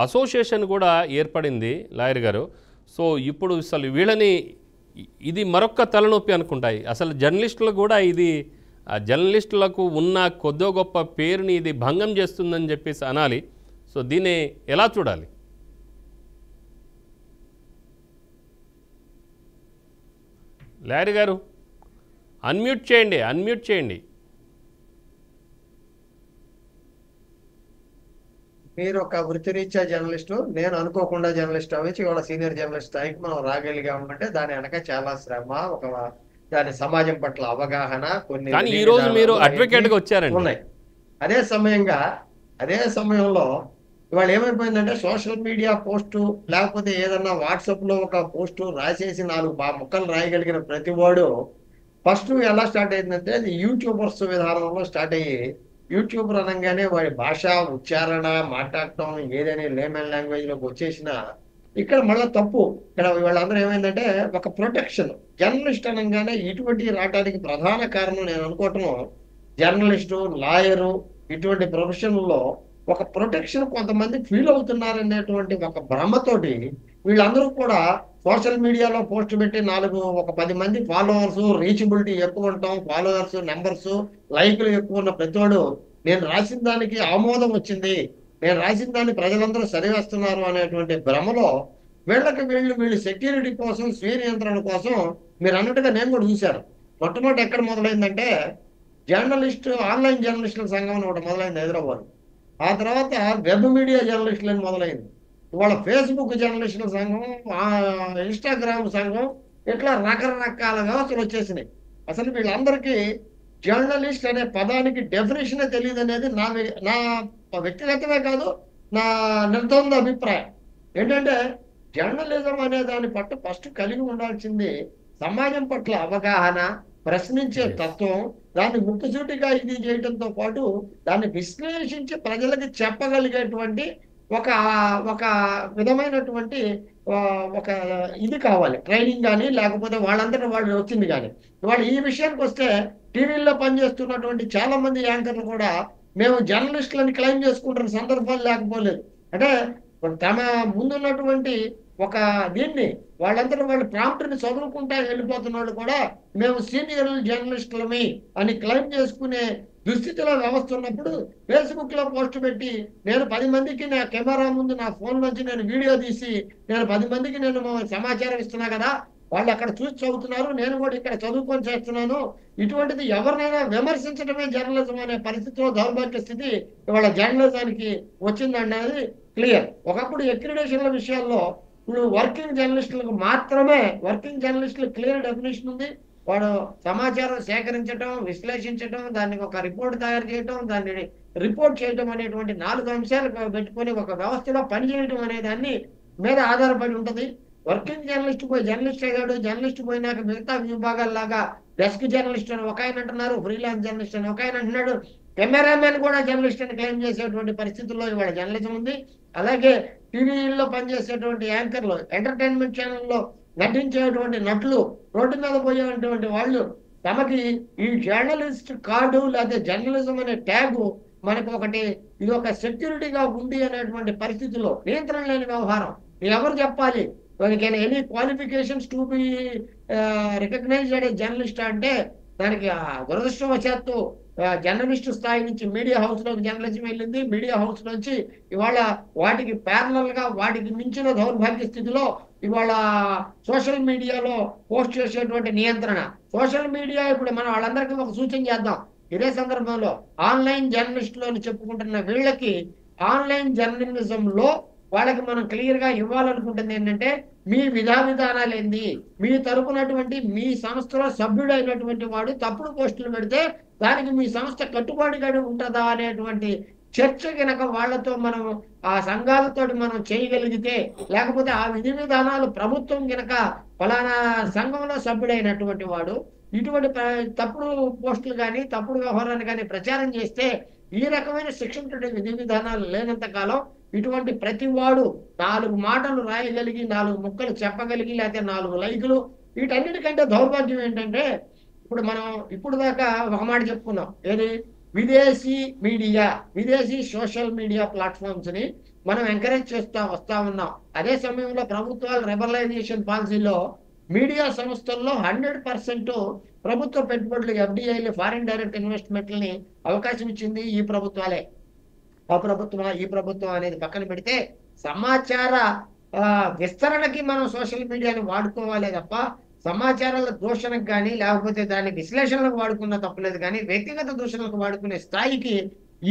అసోసియేషన్ కూడా ఏర్పడింది లాయర్ గారు. సో ఇప్పుడు అసలు వీళ్ళని ఇది మరొక తలనొప్పి అనుకుంటాయి. అసలు జర్నలిస్టులు కూడా ఇది జర్నలిస్టులకు ఉన్న కొద్దో గొప్ప పేరుని ఇది భంగం చేస్తుందని చెప్పేసి అనాలి. సో దీన్ని ఎలా చూడాలి? లాయర్ గారు అన్మ్యూట్ చేయండి. మీరు ఒక వృత్తిరీత్యా జర్నలిస్టు, నేను అనుకోకుండా జర్నలిస్ట్ అవ్వచ్చు, ఇవాళ సీనియర్ జర్నలిస్ట్ స్థాయికి మనం రాగలిగామంటే దాని వెనక చాలా శ్రమ, దాని సమాజం పట్ల అవగాహన కొన్ని ఉన్నాయి. అదే సమయంలో ఇవాళ ఏమైపోయిందంటే సోషల్ మీడియా పోస్టు లేకపోతే ఏదన్నా వాట్సాప్ లో ఒక పోస్టు రాసేసి 4 ముక్కలు రాయగలిగిన ప్రతి వాడు ఫస్ట్ ఎలా స్టార్ట్ అయిందంటే అది యూట్యూబర్స్ విధానంలో స్టార్ట్ అయ్యి, యూట్యూబర్ అనగానే వాడి భాష, ఉచ్చారణ, మాట్లాడటం ఏదైనా లేమన్ లాంగ్వేజ్ లోకి వచ్చేసిన ఇక్కడ మళ్ళీ తప్పు. ఇక్కడ వాళ్ళందరూ ఏమైందంటే ఒక ప్రొటెక్షన్, జర్నలిస్ట్ అనగానే ఇటువంటి రావడానికి ప్రధాన కారణం నేను అనుకోవటం జర్నలిస్టు, లాయరు ఇటువంటి ప్రొఫెషన్లో ఒక ప్రొటెక్షన్ కొంతమంది ఫీల్ అవుతున్నారనేటువంటి ఒక భ్రమతోటి వీళ్ళందరూ కూడా సోషల్ మీడియాలో పోస్ట్ పెట్టి 10 మంది ఫాలోవర్స్, రీచబిలిటీ ఎక్కువ ఉంటాం, ఫాలోవర్స్ నెంబర్స్, లైక్లు ఎక్కువ ఉన్న ప్రతివాడు నేను రాసిన దానికి ఆమోదం వచ్చింది, నేను రాసిన దాన్ని ప్రజలందరూ సరివేస్తున్నారు అనేటువంటి భ్రమలో వీళ్ళు సెక్యూరిటీ కోసం, స్వీయ నియంత్రణ కోసం మీరు అన్నట్టుగా నేను కూడా చూశాను. మొట్టమొదటి ఎక్కడ మొదలైందంటే ఆన్లైన్ జర్నలిస్టుల సంఘం ఒకటి మొదలైంది హైదరాబాద్. ఆ తర్వాత వెబ్ మీడియా జర్నలిస్టులు అని మొదలైంది. ఇవాళ ఫేస్బుక్ జర్నలిస్టుల సంఘం, ఇన్స్టాగ్రామ్ సంఘం, ఇట్లా రకరకాల వ్యవస్థలు వచ్చేసినాయి. అసలు వీళ్ళందరికీ జర్నలిస్ట్ అనే పదానికి డెఫినేషనే తెలియదు అనేది నా వ్యక్తిగతమే కాదు, నా నిర్ద్వంద అభిప్రాయం. ఏంటంటే జర్నలిజం అనే దాని పట్ల ఫస్ట్ కలిగి ఉండాల్సింది సమాజం పట్ల అవగాహన, ప్రశ్నించే తత్వం, దాన్ని ముక్కుసూటిగా ఇది చేయడంతో పాటు దాన్ని విశ్లేషించి ప్రజలకు చెప్పగలిగేటువంటి ఒక విధమైనటువంటి ఒక ఇది కావాలి, ట్రైనింగ్ కానీ, లేకపోతే వాళ్ళందరూ వాళ్ళు వచ్చింది కానీ. ఇవాళ ఈ విషయానికి వస్తే టీవీల్లో పనిచేస్తున్నటువంటి చాలా మంది యాంకర్లు కూడా మేము జర్నలిస్టులని క్లెయిమ్ చేసుకుంటున్న సందర్భాలు లేకపోలేదు. అంటే తమ ముందున్నటువంటి ఒక దీన్ని వాళ్ళందరూ వాళ్ళు ప్రాంప్ట్ని చదువుకుంటా వెళ్ళిపోతున్న వాళ్ళు కూడా మేము సీనియర్ జర్నలిస్టులమి అని క్లెయిమ్ చేసుకునే దుస్థితిలో వ్యవస్థ ఉన్నప్పుడు ఫేస్బుక్ లో పోస్ట్ పెట్టి నేను 10 మందికి నా కెమెరా ముందు నా ఫోన్ నుంచి నేను వీడియో తీసి నేను 10 మందికి నేను సమాచారం ఇస్తున్నా కదా, వాళ్ళు అక్కడ చూసి చదువుతున్నారు, నేను కూడా ఇక్కడ చదువుకొని చేస్తున్నాను, ఇటువంటిది ఎవరినైనా విమర్శించడమే జర్నలిజం అనే పరిస్థితిలో దౌర్భాగ్య స్థితి ఇవాళ జర్నలిజానికి వచ్చిందనేది క్లియర్. ఒకప్పుడు అక్రిడేషన్ల విషయాల్లో ఇప్పుడు వర్కింగ్ జర్నలిస్టులకు మాత్రమే, వర్కింగ్ జర్నలిస్టులకు క్లియర్ డెఫినేషన్ ఉంది. వాడు సమాచారం సేకరించడం, విశ్లేషించడం, దానికి ఒక రిపోర్ట్ తయారు చేయడం, దాన్ని రిపోర్ట్ చేయడం అనేటువంటి 4 అంశాలు పెట్టుకొని ఒక వ్యవస్థలో పనిచేయడం అనే దాన్ని మీద ఆధారపడి ఉంటుంది. వర్కింగ్ జర్నలిస్ట్ పోయి జర్నలిస్ట్ అయ్యాడు, జర్నలిస్ట్ పోయినాక మిగతా విభాగాల్లాగా డెస్క్ జర్నలిస్ట్ అని ఒక ఆయన అంటున్నారు, ఫ్రీలాన్స్ జర్నలిస్ట్ అని ఒక ఆయన అంటున్నాడు, కెమెరామెన్ కూడా జర్నలిస్ట్ అని క్లెయిమ్ చేసేటువంటి పరిస్థితుల్లో ఇవాళ జర్నలిజం ఉంది. అలాగే టీవీలో పనిచేసేటువంటి యాంకర్లు, ఎంటర్టైన్మెంట్ ఛానల్లో నటించేటువంటి నటులు, రోడ్డు మీద పోయేటువంటి వాళ్ళు తమకి ఈ జర్నలిస్ట్ కార్డు లేదా జర్నలిజం అనే ట్యాగు మనకు ఒకటి ఇది ఒక సెక్యూరిటీగా ఉంది అనేటువంటి పరిస్థితుల్లో నియంత్రణ లేని వ్యవహారం. ఎవరు చెప్పాలి any qualifications to be recognised journalist అంటే దానికి దురదృష్టవశాత్తు జర్నలిస్ట్ స్థాయి నుంచి మీడియా హౌస్ లోకి జర్నలిజం వెళ్ళింది. మీడియా హౌస్ నుంచి ఇవాళ వాటికి ప్యారలల్ గా వాటికి మించిన దౌర్భాగ్య స్థితిలో ఇవాళ సోషల్ మీడియాలో పోస్ట్ చేసేటువంటి నియంత్రణ. సోషల్ మీడియా ఇప్పుడు మనం వాళ్ళందరికీ ఒక సూచన చేద్దాం. ఇదే సందర్భంలో ఆన్లైన్ జర్నలిస్టులు అని చెప్పుకుంటున్న వీళ్ళకి ఆన్లైన్ జర్నలిజం లో వాళ్ళకి మనం క్లియర్ గా ఇవ్వాలనుకుంటుంది ఏంటంటే మీ విధానాలు ఏంది, మీ తరపునటువంటి మీ సంస్థలో సభ్యుడైనటువంటి వాడు తప్పుడు పోస్టులు పెడితే దానికి మీ సంస్థ కట్టుబాటుగా ఉంటుందా అనేటువంటి చర్చ గనక వాళ్ళతో మనం ఆ సంఘాలతో మనం చేయగలిగితే, లేకపోతే ఆ విధి విధానాలు ప్రభుత్వం గనక ఫలానా సంఘంలో సభ్యుడైనటువంటి వాడు ఇటువంటి తప్పుడు పోస్టులు కానీ తప్పుడు వ్యవహారాన్ని కానీ ప్రచారం చేస్తే ఈ రకమైన శిక్షణ విధి విధానాలు లేనంత కాలం ఇటువంటి ప్రతి వాడు 4 మాటలు రాయగలిగి 4 ముక్కలు చెప్పగలిగి లేకపోతే 4 లైకులు వీటన్నిటికంటే దౌర్భాగ్యం ఏంటంటే ఇప్పుడు దాకా ఒక మాట చెప్పుకున్నాం, ఏది విదేశీ సోషల్ మీడియా ప్లాట్ఫామ్స్ ని మనం ఎంకరేజ్ వస్తా ఉన్నాం. అదే సమయంలో ప్రభుత్వాల లిబరలైజేషన్ పాలసీలో మీడియా సంస్థల్లో 100% ప్రభుత్వ పెట్టుబడులు ఎఫ్డిఐలు ఫారిన్ డైరెక్ట్ ఇన్వెస్ట్మెంట్లని అవకాశం ఇచ్చింది ఈ ప్రభుత్వాలే. ఈ ప్రభుత్వం అనేది పక్కన పెడితే సమాచార విస్తరణకి మనం సోషల్ మీడియాని వాడుకోవాలే తప్ప సమాచారాల దూషణకు కానీ లేకపోతే దాని విశ్లేషణలకు వాడుకున్న తప్పలేదు, కానీ వ్యక్తిగత దూషణలకు వాడుకునే స్థాయికి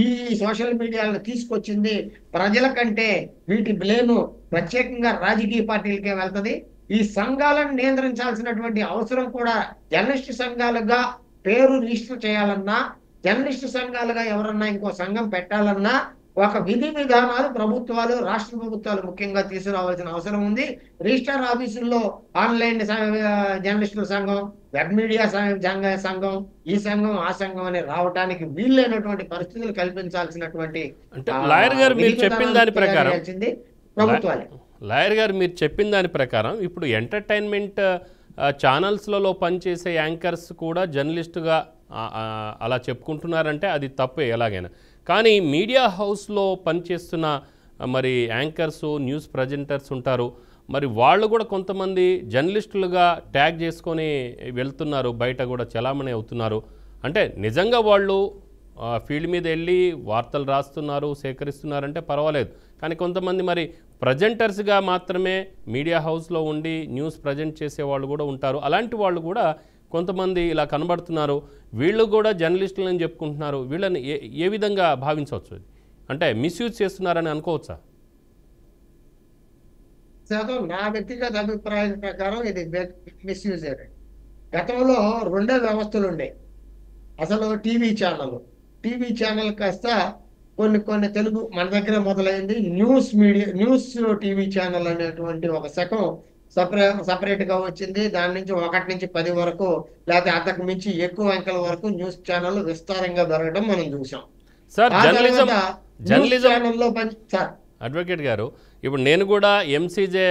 ఈ సోషల్ మీడియాలను తీసుకొచ్చింది. ప్రజల కంటే వీటి బ్లేము ప్రత్యేకంగా రాజకీయ పార్టీలకే వెళ్తుంది. ఈ సంఘాలను నియంత్రించాల్సినటువంటి అవసరం కూడా జర్నలిస్ట్ సంఘాలుగా పేరు రిజిస్టర్ చేయాలన్నా, జర్నలిస్ట్ సంఘాలుగా ఎవరన్నా ఇంకో సంఘం పెట్టాలన్నా ఒక విధి విధానాలు ప్రభుత్వాలు, రాష్ట్ర ప్రభుత్వాలు ముఖ్యంగా తీసుకురావాల్సిన అవసరం ఉంది. రిజిస్టర్ ఆఫీసుల్లో ఆన్లైన్ జర్నలిస్టుల సంఘం, వెబ్ మీడియా సంఘం, ఈ సంఘం ఆ సంఘం అని రావడానికి వీలైనటువంటి పరిస్థితులు కల్పించాల్సినటువంటి లాయర్ గారు మీరు చెప్పిన దాని ప్రకారం ప్రభుత్వాలే. లాయర్ గారు మీరు చెప్పిన దాని ప్రకారం ఇప్పుడు ఎంటర్టైన్మెంట్ ఛానల్స్లలో పనిచేసే యాంకర్స్ కూడా జర్నలిస్టుగా అలా చెప్పుకుంటున్నారంటే అది తప్పే ఎలాగైనా. కానీ మీడియా హౌస్లో పనిచేస్తున్న మరి యాంకర్స్, న్యూస్ ప్రజెంటర్స్ ఉంటారు, మరి వాళ్ళు కూడా కొంతమంది జర్నలిస్టులుగా ట్యాగ్ చేసుకొని వెళ్తున్నారు, బయట కూడా చలామణి అవుతున్నారు. అంటే నిజంగా వాళ్ళు ఫీల్డ్ మీద వెళ్ళి వార్తలు రాస్తున్నారు, సేకరిస్తున్నారంటే పర్వాలేదు. కానీ కొంతమంది మరి ప్రజెంటర్స్గా మాత్రమే మీడియా హౌస్లో ఉండి న్యూస్ ప్రజెంట్ చేసే వాళ్ళు కూడా ఉంటారు. అలాంటి వాళ్ళు కూడా కొంతమంది ఇలా కనబడుతున్నారు. వీళ్ళు కూడా జర్నలిస్టులు అని చెప్పుకుంటున్నారు. వీళ్ళని ఏ విధంగా భావించవచ్చు? అంటే మిస్యూజ్ చేస్తున్నారని అనుకోవచ్చా? నా వ్యక్తిగత అభిప్రాయం ప్రకారం ఇది మిస్యూజ్. గతంలో 2 వ్యవస్థలు ఉండే. అసలు టీవీ ఛానల్ కాస్త కొన్ని తెలుగు మన దగ్గర మొదలైంది. న్యూస్ టీవీ ఛానల్ అనేటువంటి ఒక శకం సపరేట్ గా వచ్చింది. దాని నుంచి 1 నుంచి 10 వరకు లేకపోతే అంతకు మించి ఎక్కువ అంకెల వరకు న్యూస్ ఛానల్ విస్తారంగా పెరగడం మనం చూసాం. సార్ అడ్వకేట్ గారు, ఇప్పుడు నేను కూడా ఎంసీజే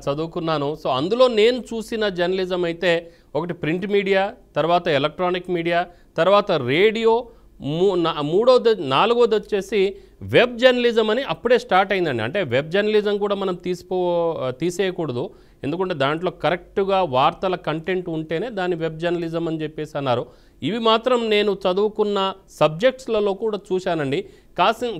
చదువుకున్నాను. సో అందులో నేను చూసిన జర్నలిజం అయితే ఒకటి ప్రింట్ మీడియా, తర్వాత ఎలక్ట్రానిక్ మీడియా, తర్వాత రేడియో, 4వది వచ్చేసి వెబ్ జర్నలిజం అని అప్పుడే స్టార్ట్ అయిందండి. అంటే వెబ్ జర్నలిజం కూడా మనం తీసేయకూడదు, ఎందుకంటే దాంట్లో కరెక్ట్గా వార్తల కంటెంట్ ఉంటేనే దాన్ని వెబ్ జర్నలిజం అని చెప్పేసి అన్నారు. ఇవి మాత్రం నేను చదువుకున్న సబ్జెక్ట్స్లలో కూడా చూశానండి.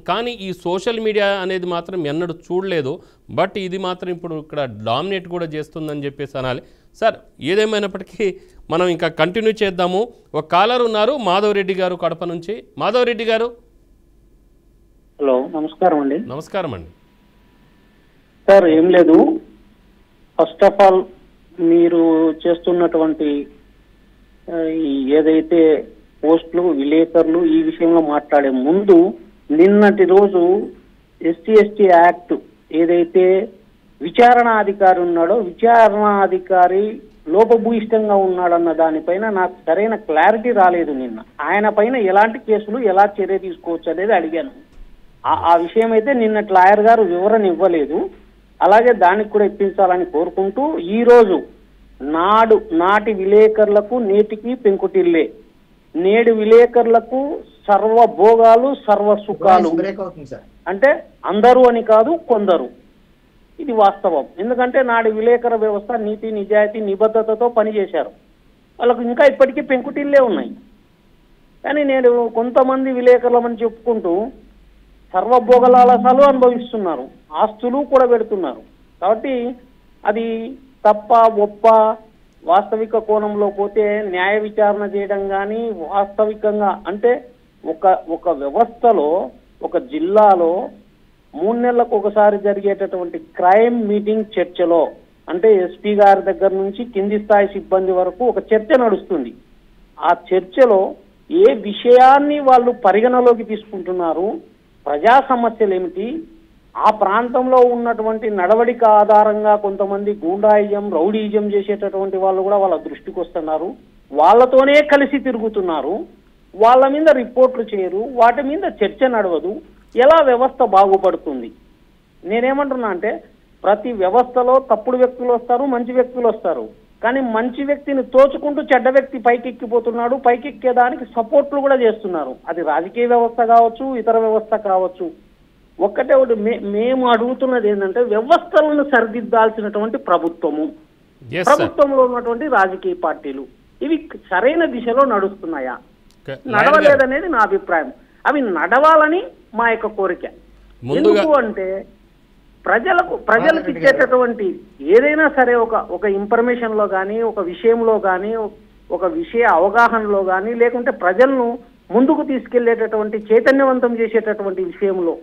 కానీ ఈ సోషల్ మీడియా అనేది మాత్రం ఎన్నడూ చూడలేదు. బట్ ఇది మాత్రం ఇప్పుడు ఇక్కడ డామినేట్ కూడా చేస్తుందని చెప్పేసి అనాలి. సార్, ఏదేమైనప్పటికీ మనం ఇంకా కంటిన్యూ చేద్దాము. ఒక కాలర్ ఉన్నారు, మాధవరెడ్డి గారు కడప నుంచి. మాధవరెడ్డి గారు. హలో, నమస్కారం అండి. నమస్కారం అండి. సార్, ఏం లేదు, ఫస్ట్ ఆఫ్ ఆల్ మీరు చేస్తున్నటువంటి ఏదైతే పోస్టులు, విలేకరులు ఈ విషయంలో మాట్లాడే ముందు నిన్నటి రోజు ఎస్సీ యాక్ట్ ఏదైతే విచారణాధికారి ఉన్నాడో విచారణాధికారి లోపభూయిష్టంగా ఉన్నాడన్న దానిపైన నాకు సరైన క్లారిటీ రాలేదు. నిన్న ఆయన పైన ఎలాంటి కేసులు, ఎలా చర్య తీసుకోవచ్చు అనేది అడిగాను. ఆ విషయం అయితే నిన్నటి లాయర్ గారు వివరణ ఇవ్వలేదు. అలాగే దానికి కూడా ఇప్పించాలని కోరుకుంటూ, ఈ రోజు నాటి విలేకరులకు నేటికి పెంకుటిల్లే, నేడు విలేకరులకు సర్వభోగాలు సర్వ సుఖాలు. అంటే అందరూ అని కాదు, కొందరు. ఇది వాస్తవం. ఎందుకంటే నాడు విలేకర వ్యవస్థ నీతి, నిజాయితీ, నిబద్ధతతో పనిచేశారు. వాళ్ళకు ఇంకా ఇప్పటికీ పెంకుటిల్లే ఉన్నాయి. కానీ నేను కొంతమంది విలేకరులమని చెప్పుకుంటూ సర్వభోగలాలసాలు అనుభవిస్తున్నారు, ఆస్తులు కూడా పెడుతున్నారు. కాబట్టి అది తప్ప ఒప్ప వాస్తవిక కోణంలో పోతే న్యాయ విచారణ చేయడం కానీ, వాస్తవికంగా అంటే ఒక వ్యవస్థలో, ఒక జిల్లాలో 3 నెలలకు ఒకసారి జరిగేటటువంటి క్రైమ్ మీటింగ్ చర్చలో, అంటే ఎస్పీ గారి దగ్గర నుంచి కింది స్థాయి సిబ్బంది వరకు ఒక చర్చ నడుస్తుంది. ఆ చర్చలో ఏ విషయాన్ని వాళ్ళు పరిగణలోకి తీసుకుంటున్నారు, ప్రజా సమస్యలు ఏమిటి, ఆ ప్రాంతంలో ఉన్నటువంటి నడవడిక ఆధారంగా కొంతమంది గూండాయిజం, రౌడీయిజం చేసేటటువంటి వాళ్ళు కూడా వాళ్ళ దృష్టికి వస్తున్నారు. వాళ్ళతోనే కలిసి తిరుగుతున్నారు. వాళ్ళ మీద రిపోర్ట్లు చేయరు, వాటి మీద చర్చ నడవదు. ఎలా వ్యవస్థ బాగుపడుతుంది? నేనేమంటున్నా అంటే, ప్రతి వ్యవస్థలో తప్పుడు వ్యక్తులు వస్తారు, మంచి వ్యక్తులు వస్తారు. కానీ మంచి వ్యక్తిని తోచుకుంటూ చెడ్డ వ్యక్తి పైకెక్కిపోతున్నాడు. పైకెక్కేదానికి సపోర్ట్లు కూడా చేస్తున్నారు. అది రాజకీయ వ్యవస్థ కావచ్చు, ఇతర వ్యవస్థ కావచ్చు. ఒకటి మేము అడుగుతున్నది ఏంటంటే, వ్యవస్థలను సరిదిద్దాల్సినటువంటి ప్రభుత్వంలో ఉన్నటువంటి రాజకీయ పార్టీలు ఇవి సరైన దిశలో నడుస్తున్నాయా, నడవలేదనేది నా అభిప్రాయం. అవి నడవాలని మా యొక్క కోరిక. ఎందుకు అంటే, ప్రజలకు ఇచ్చేటటువంటి ఏదైనా సరే ఒక ఇన్ఫర్మేషన్ లో కానీ, ఒక విషయంలో కానీ, ఒక విషయ అవగాహనలో కానీ, లేకుంటే ప్రజలను ముందుకు తీసుకెళ్లేటటువంటి, చైతన్యవంతం చేసేటటువంటి విషయంలో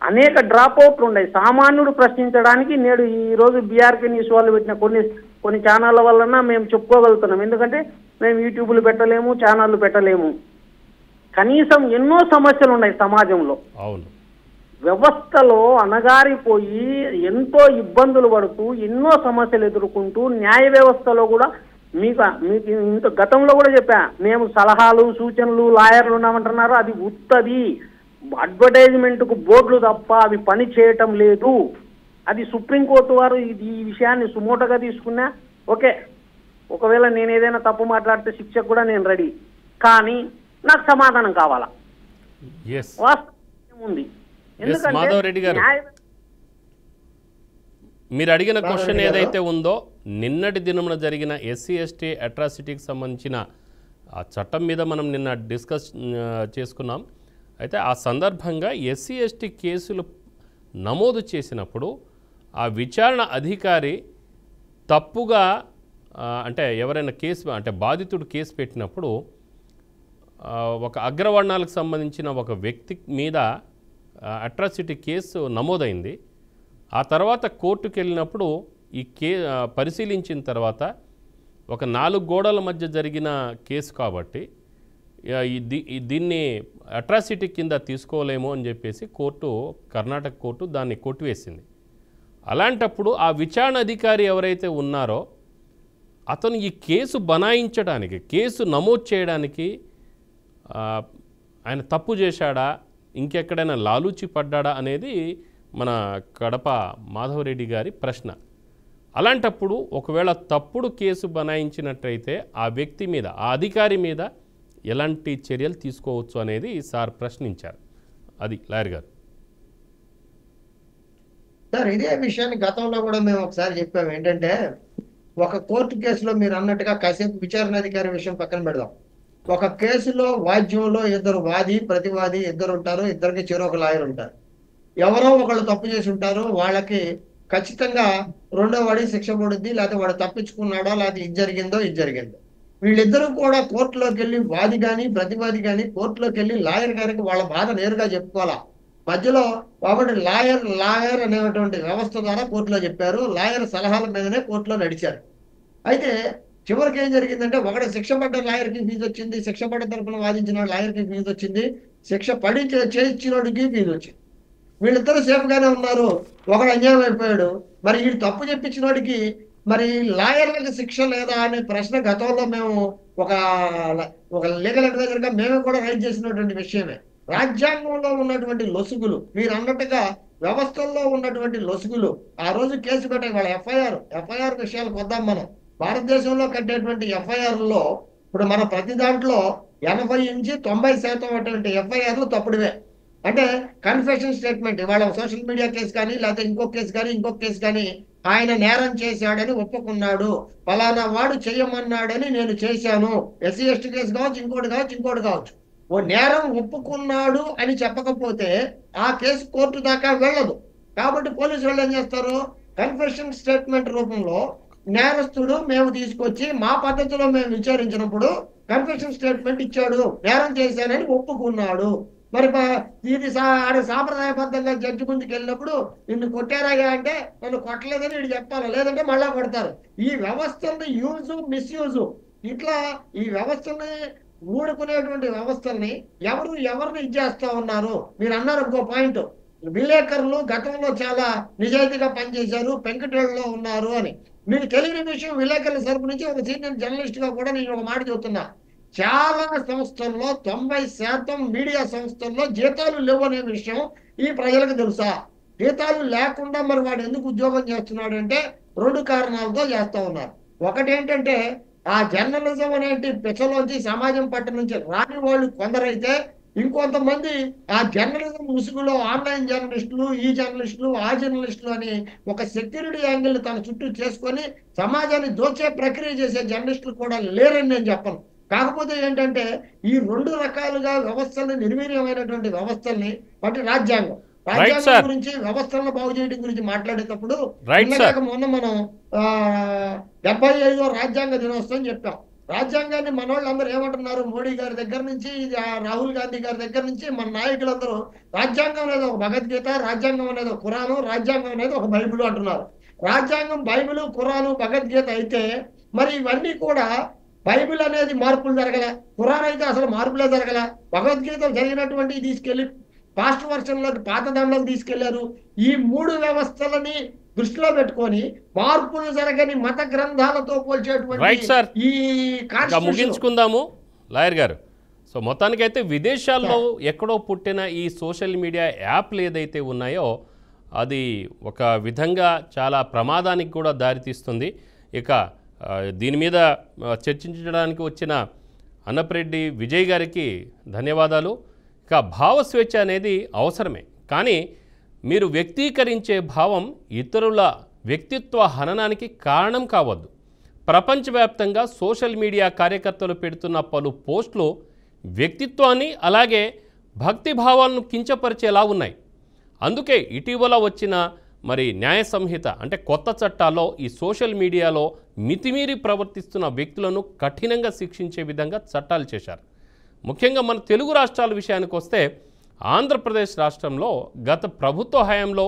అనేక డ్రాప్ అవుట్లు ఉన్నాయి. సామాన్యుడు ప్రశ్నించడానికి నేడు ఈ రోజు బీఆర్కే న్యూస్ వాళ్ళు పెట్టిన కొన్ని ఛానళ్ళ వలన మేము చెప్పుకోగలుగుతున్నాం. ఎందుకంటే మేము యూట్యూబ్లు పెట్టలేము, ఛానళ్ళు పెట్టలేము. కనీసం ఎన్నో సమస్యలు ఉన్నాయి సమాజంలో. అవును, వ్యవస్థలో అణగారిపోయి ఎంతో ఇబ్బందులు పడుతూ, ఎన్నో సమస్యలు ఎదుర్కొంటూ, న్యాయ వ్యవస్థలో కూడా మీకు ఇంత గతంలో కూడా చెప్పా, మేము సలహాలు, సూచనలు, లాయర్లు ఉన్నామంటున్నారు. అది ఉత్తది, అడ్వర్టైజ్మెంట్కు బోర్డులు తప్ప అవి పని చేయటం లేదు. అది సుప్రీంకోర్టు వారు ఈ విషయాన్ని సుమోటగా తీసుకున్నా ఓకే, ఒకవేళ నేను ఏదైనా తప్పు మాట్లాడితే శిక్షకు కూడా నేను రెడీ. కానీ నాకు సమాధానం కావాలా, వాస్తవం ఉంది. మాధవరెడ్డి గారు, మీరు అడిగిన క్వశ్చన్ ఏదైతే ఉందో, నిన్నటి దినమున జరిగిన ఎస్సీ ఎస్టీ అట్రాసిటీకి సంబంధించిన ఆ చట్టం మీద మనం నిన్న డిస్కస్ చేసుకున్నాం. అయితే ఆ సందర్భంగా ఎస్సీ ఎస్టీ కేసులు నమోదు చేసినప్పుడు ఆ విచారణ అధికారి తప్పుగా అంటే ఎవరైనా కేసు, అంటే బాధితుడు కేసు పెట్టినప్పుడు ఒక అగ్రవర్ణాలకు సంబంధించిన ఒక వ్యక్తి మీద అట్రాసిటీ కేసు నమోదైంది. ఆ తర్వాత కోర్టుకు వెళ్ళినప్పుడు ఈ పరిశీలించిన తర్వాత ఒక 4 గోడల మధ్య జరిగిన కేసు కాబట్టి దీన్ని అట్రాసిటీ కింద తీసుకోలేము అని చెప్పేసి కర్ణాటక కోర్టు దాన్ని కొట్టివేసింది. అలాంటప్పుడు ఆ విచారణ అధికారి ఎవరైతే ఉన్నారో అతను ఈ కేసు బనాయించడానికి, కేసు నమోదు చేయడానికి ఆయన తప్పు చేశాడా, ఇంకెక్కడైనా లాలూచి పడ్డాడా అనేది మన కడప మాధవరెడ్డి గారి ప్రశ్న. అలాంటప్పుడు ఒకవేళ తప్పుడు కేసు బనాయించినట్టయితే ఆ వ్యక్తి మీద, ఆ అధికారి మీద ఎలాంటి చర్యలు తీసుకోవచ్చు అనేది సార్ ప్రశ్నించారు. అది లాయర్ గారు. సార్, ఇదే విషయాన్ని గతంలో కూడా మేము ఒకసారి చెప్పాము. ఏంటంటే, ఒక కోర్టు కేసులో మీరు అన్నట్టుగా కాసేపు విచారణ అధికారి విషయం పక్కన పెడదాం. ఒక కేసులో వాద్యంలో ఇద్దరు వాది ప్రతివాది ఇద్దరు ఉంటారు, ఇద్దరికి చెరొక లాయర్ ఉంటారు. ఎవరో ఒకళ్ళు తప్పు చేసి ఉంటారు, వాళ్ళకి ఖచ్చితంగా రెండో వాడికి శిక్ష పడుద్ది, లేకపోతే వాడు తప్పించుకున్నాడో లేకపోతే ఇది జరిగిందో ఇది జరిగిందో. వీళ్ళిద్దరూ కూడా కోర్టులోకి వెళ్ళి వాది కానీ ప్రతివాది కానీ కోర్టులోకి వెళ్ళి లాయర్ గారికి వాళ్ళ బాధ నేరుగా చెప్పుకోవాలా. మధ్యలో కాబట్టి లాయర్ అనేటువంటి వ్యవస్థ ద్వారా కోర్టులో చెప్పారు, లాయర్ సలహాల మీదనే కోర్టులో నడిచారు. అయితే చివరికి ఏం జరిగిందంటే ఒకటి శిక్ష పడ్డ లాయర్కి ఫీజు వచ్చింది, శిక్ష పడ్డ తరపున వాదించిన లాయర్కి ఫీజు వచ్చింది, శిక్ష పడి చేయించినోడికి ఫీజు వచ్చింది. వీళ్ళిద్దరూ సేఫ్ గానే ఉన్నారు, ఒకడు అన్యాయం అయిపోయాడు. మరి వీడు తప్పు చెప్పించినోడికి మరి లాయర్లకు శిక్ష లేదా అనే ప్రశ్న గతంలో మేము ఒక లీగల్ అడ్వైజర్ గా మేము కూడా రైజ్ చేసినటువంటి విషయమే. రాజ్యాంగంలో ఉన్నటువంటి లొసుగులు మీరు అన్నట్టుగా వ్యవస్థల్లో ఉన్నటువంటి లొసుగులు ఆ రోజు కేసు పెట్టాయి. వాళ్ళ ఎఫ్ఐఆర్ విషయాలకు వద్దాం. మనం భారతదేశంలో కట్టేటువంటి ఎఫ్ఐఆర్లో ఇప్పుడు మన ప్రతి దాంట్లో 80 నుంచి 90% అటువంటి ఎఫ్ఐఆర్లు తప్పుడువే. అంటే కన్ఫెషన్ స్టేట్మెంట్, ఇవాళ సోషల్ మీడియా కేసు కానీ లేకపోతే ఇంకొక కేసు కానీ ఆయన నేరం చేశాడని ఒప్పుకున్నాడు, ఫలానా వాడు చెయ్యమన్నాడని నేను చేశాను, ఎస్సీ ఎస్టీ కేసు కావచ్చు ఇంకోటి కావచ్చు. ఓ నేరం ఒప్పుకున్నాడు అని చెప్పకపోతే ఆ కేసు కోర్టు దాకా వెళ్ళదు. కాబట్టి పోలీసు వాళ్ళు ఏం చేస్తారు, కన్ఫెషన్ స్టేట్మెంట్ రూపంలో నేరస్తుడు మేము తీసుకొచ్చి మా పద్ధతిలో మేము విచారించినప్పుడు కన్ఫెషన్ స్టేట్మెంట్ ఇచ్చాడు, నేరం చేశానని ఒప్పుకున్నాడు. మరి ఇది సాంప్రదాయబద్ధంగా జడ్జి ముందుకు వెళ్ళినప్పుడు నిన్ను కొట్టారాగా అంటే నన్ను కొట్టలేదని వీడు చెప్పాలి, లేదంటే మళ్ళా కొడతారు. ఈ వ్యవస్థల్ని యూజు మిస్యూజు ఇట్లా ఈ వ్యవస్థల్ని ఊడుకునేటువంటి వ్యవస్థల్ని ఎవరిని ఇచ్చేస్తా ఉన్నారు. మీరు అన్నారు ఇంకో పాయింట్, విలేకరులు గతంలో చాలా నిజాయితీగా పనిచేశారు, పెంకటేళ్ళలో ఉన్నారు అని. మీకు తెలియని విషయం, విలేకరుల తరపు నుంచి ఒక సీనియర్ జర్నలిస్ట్ గా కూడా నేను ఒక మాట చెబుతున్నా, చాలా సంస్థల్లో 90% మీడియా సంస్థల్లో జీతాలు లేవు అనే విషయం ఈ ప్రజలకు తెలుసా? జీతాలు లేకుండా మరి వాడు ఎందుకు ఉద్యోగం చేస్తున్నాడు అంటే 2 కారణాలతో చేస్తా ఉన్నారు. ఒకటి ఏంటంటే ఆ జర్నలిజం అనేటి పెచ్చలోంచి సమాజం పట్ల నుంచి రాని వాళ్ళు కొందరైతే, ఇంకొంతమంది ఆ జర్నలిజం ముసుగులో ఆన్లైన్ జర్నలిస్టులు, ఈ జర్నలిస్టులు ఆ జర్నలిస్టులు అని ఒక సెక్యూరిటీ యాంగిల్ తన చుట్టూ చేసుకొని సమాజాన్ని దోచే ప్రక్రియ చేసే జర్నలిస్టులు కూడా లేరని నేను చెప్పను. కాకపోతే ఏంటంటే ఈ 2 రకాలుగా వ్యవస్థల్ని నిర్వీర్యమైనటువంటి వ్యవస్థల్ని బట్టి రాజ్యాంగం గురించి వ్యవస్థలను బాగు చేయడం గురించి మాట్లాడేటప్పుడు మొన్న మనం 75వ రాజ్యాంగ దినోత్సవం చెప్పాం. రాజ్యాంగాన్ని మన వాళ్ళందరూ ఏమంటున్నారు, మోడీ గారి దగ్గర నుంచి రాహుల్ గాంధీ గారి దగ్గర నుంచి మన నాయకులందరూ రాజ్యాంగం అనేది ఒక భగవద్గీత, రాజ్యాంగం అనేది ఒక ఖురాను, రాజ్యాంగం అనేది ఒక బైబిల్ అంటున్నారు. రాజ్యాంగం బైబిల్ ఖురాను భగవద్గీత అయితే మరి ఇవన్నీ కూడా బైబిల్ అనేది మార్పులు జరగల, ఖురాన్ అయితే అసలు మార్పులే జరగల, భగవద్గీత జరిగినటువంటి తీసుకెళ్లి పాస్ట్ వర్షన్లోకి పాత దాంట్లోకి తీసుకెళ్లారు. ఈ 3 వ్యవస్థలని దృష్టిలో పెట్టుకొని మార్పులు జరగని మత గ్రంథాలతో పోల్చేటువంటి ఈ ముగించుకుందాము లాయర్ గారు. సో మొత్తానికైతే విదేశాల్లో ఎక్కడో పుట్టిన ఈ సోషల్ మీడియా యాప్లు ఏదైతే ఉన్నాయో అది ఒక విధంగా చాలా ప్రమాదానికి కూడా దారితీస్తుంది. ఇక దీని మీద చర్చించడానికి వచ్చిన అన్నప్రెడ్డి విజయ్ గారికి ధన్యవాదాలు. ఇక భావస్వేచ్ఛ అనేది అవసరమే, కానీ మీరు వ్యక్తీకరించే భావం ఇతరుల వ్యక్తిత్వ హననానికి కారణం కావద్దు. ప్రపంచవ్యాప్తంగా సోషల్ మీడియా కార్యకర్తలు పెడుతున్న పలు పోస్టులు వ్యక్తిత్వాన్ని అలాగే భక్తి భావాలను కించపరిచేలా ఉన్నాయి. అందుకే ఇటీవల వచ్చిన న్యాయ సంహిత అంటే కొత్త చట్టాల్లో ఈ సోషల్ మీడియాలో మితిమీరి ప్రవర్తిస్తున్న వ్యక్తులను కఠినంగా శిక్షించే విధంగా చట్టాలు చేశారు. ముఖ్యంగా మన తెలుగు రాష్ట్రాల విషయానికి వస్తే ఆంధ్రప్రదేశ్ రాష్ట్రంలో గత ప్రభుత్వ హయాంలో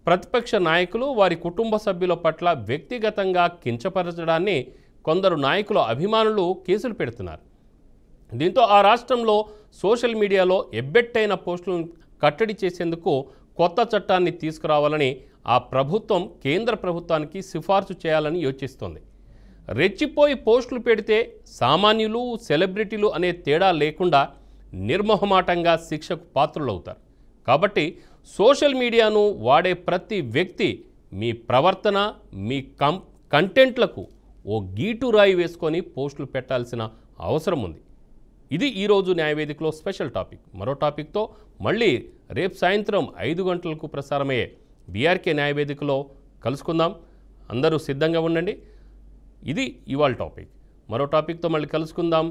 ప్రతిపక్ష నాయకులు వారి కుటుంబ సభ్యుల పట్ల వ్యక్తిగతంగా కించపరచడాన్ని కొందరు నాయకుల అభిమానులు కేసులు పెడుతున్నారు. దీంతో ఆ రాష్ట్రంలో సోషల్ మీడియాలో ఎబ్బెట్టైన పోస్టులను కట్టడి చేసేందుకు కొత్త చట్టాన్ని తీసుకురావాలని ఆ ప్రభుత్వం కేంద్ర ప్రభుత్వానికి సిఫార్సు చేయాలని యోచిస్తోంది. రెచ్చిపోయి పోస్టులు పెడితే సామాన్యులు సెలబ్రిటీలు అనే తేడా లేకుండా నిర్మోహమాటంగా శిక్షకు పాత్రులవుతారు. కాబట్టి సోషల్ మీడియాను వాడే ప్రతి వ్యక్తి మీ ప్రవర్తన మీ కంటెంట్లకు ఓ గీటు రాయి వేసుకొని పోస్టులు పెట్టాల్సిన అవసరం ఉంది. ఇది ఈరోజు న్యాయవేదికలో స్పెషల్ టాపిక్. మరో టాపిక్తో మళ్ళీ రేపు సాయంత్రం 5 గంటలకు ప్రసారమయ్యే బీఆర్కే న్యాయవేదికలో కలుసుకుందాం. అందరూ సిద్ధంగా ఉండండి. ఇది ఇవాళ టాపిక్. మరో టాపిక్తో మళ్ళీ కలుసుకుందాం.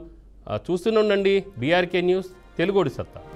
చూస్తూనే ఉండండి బీఆర్కే న్యూస్, తెలుగోడి సత్తా.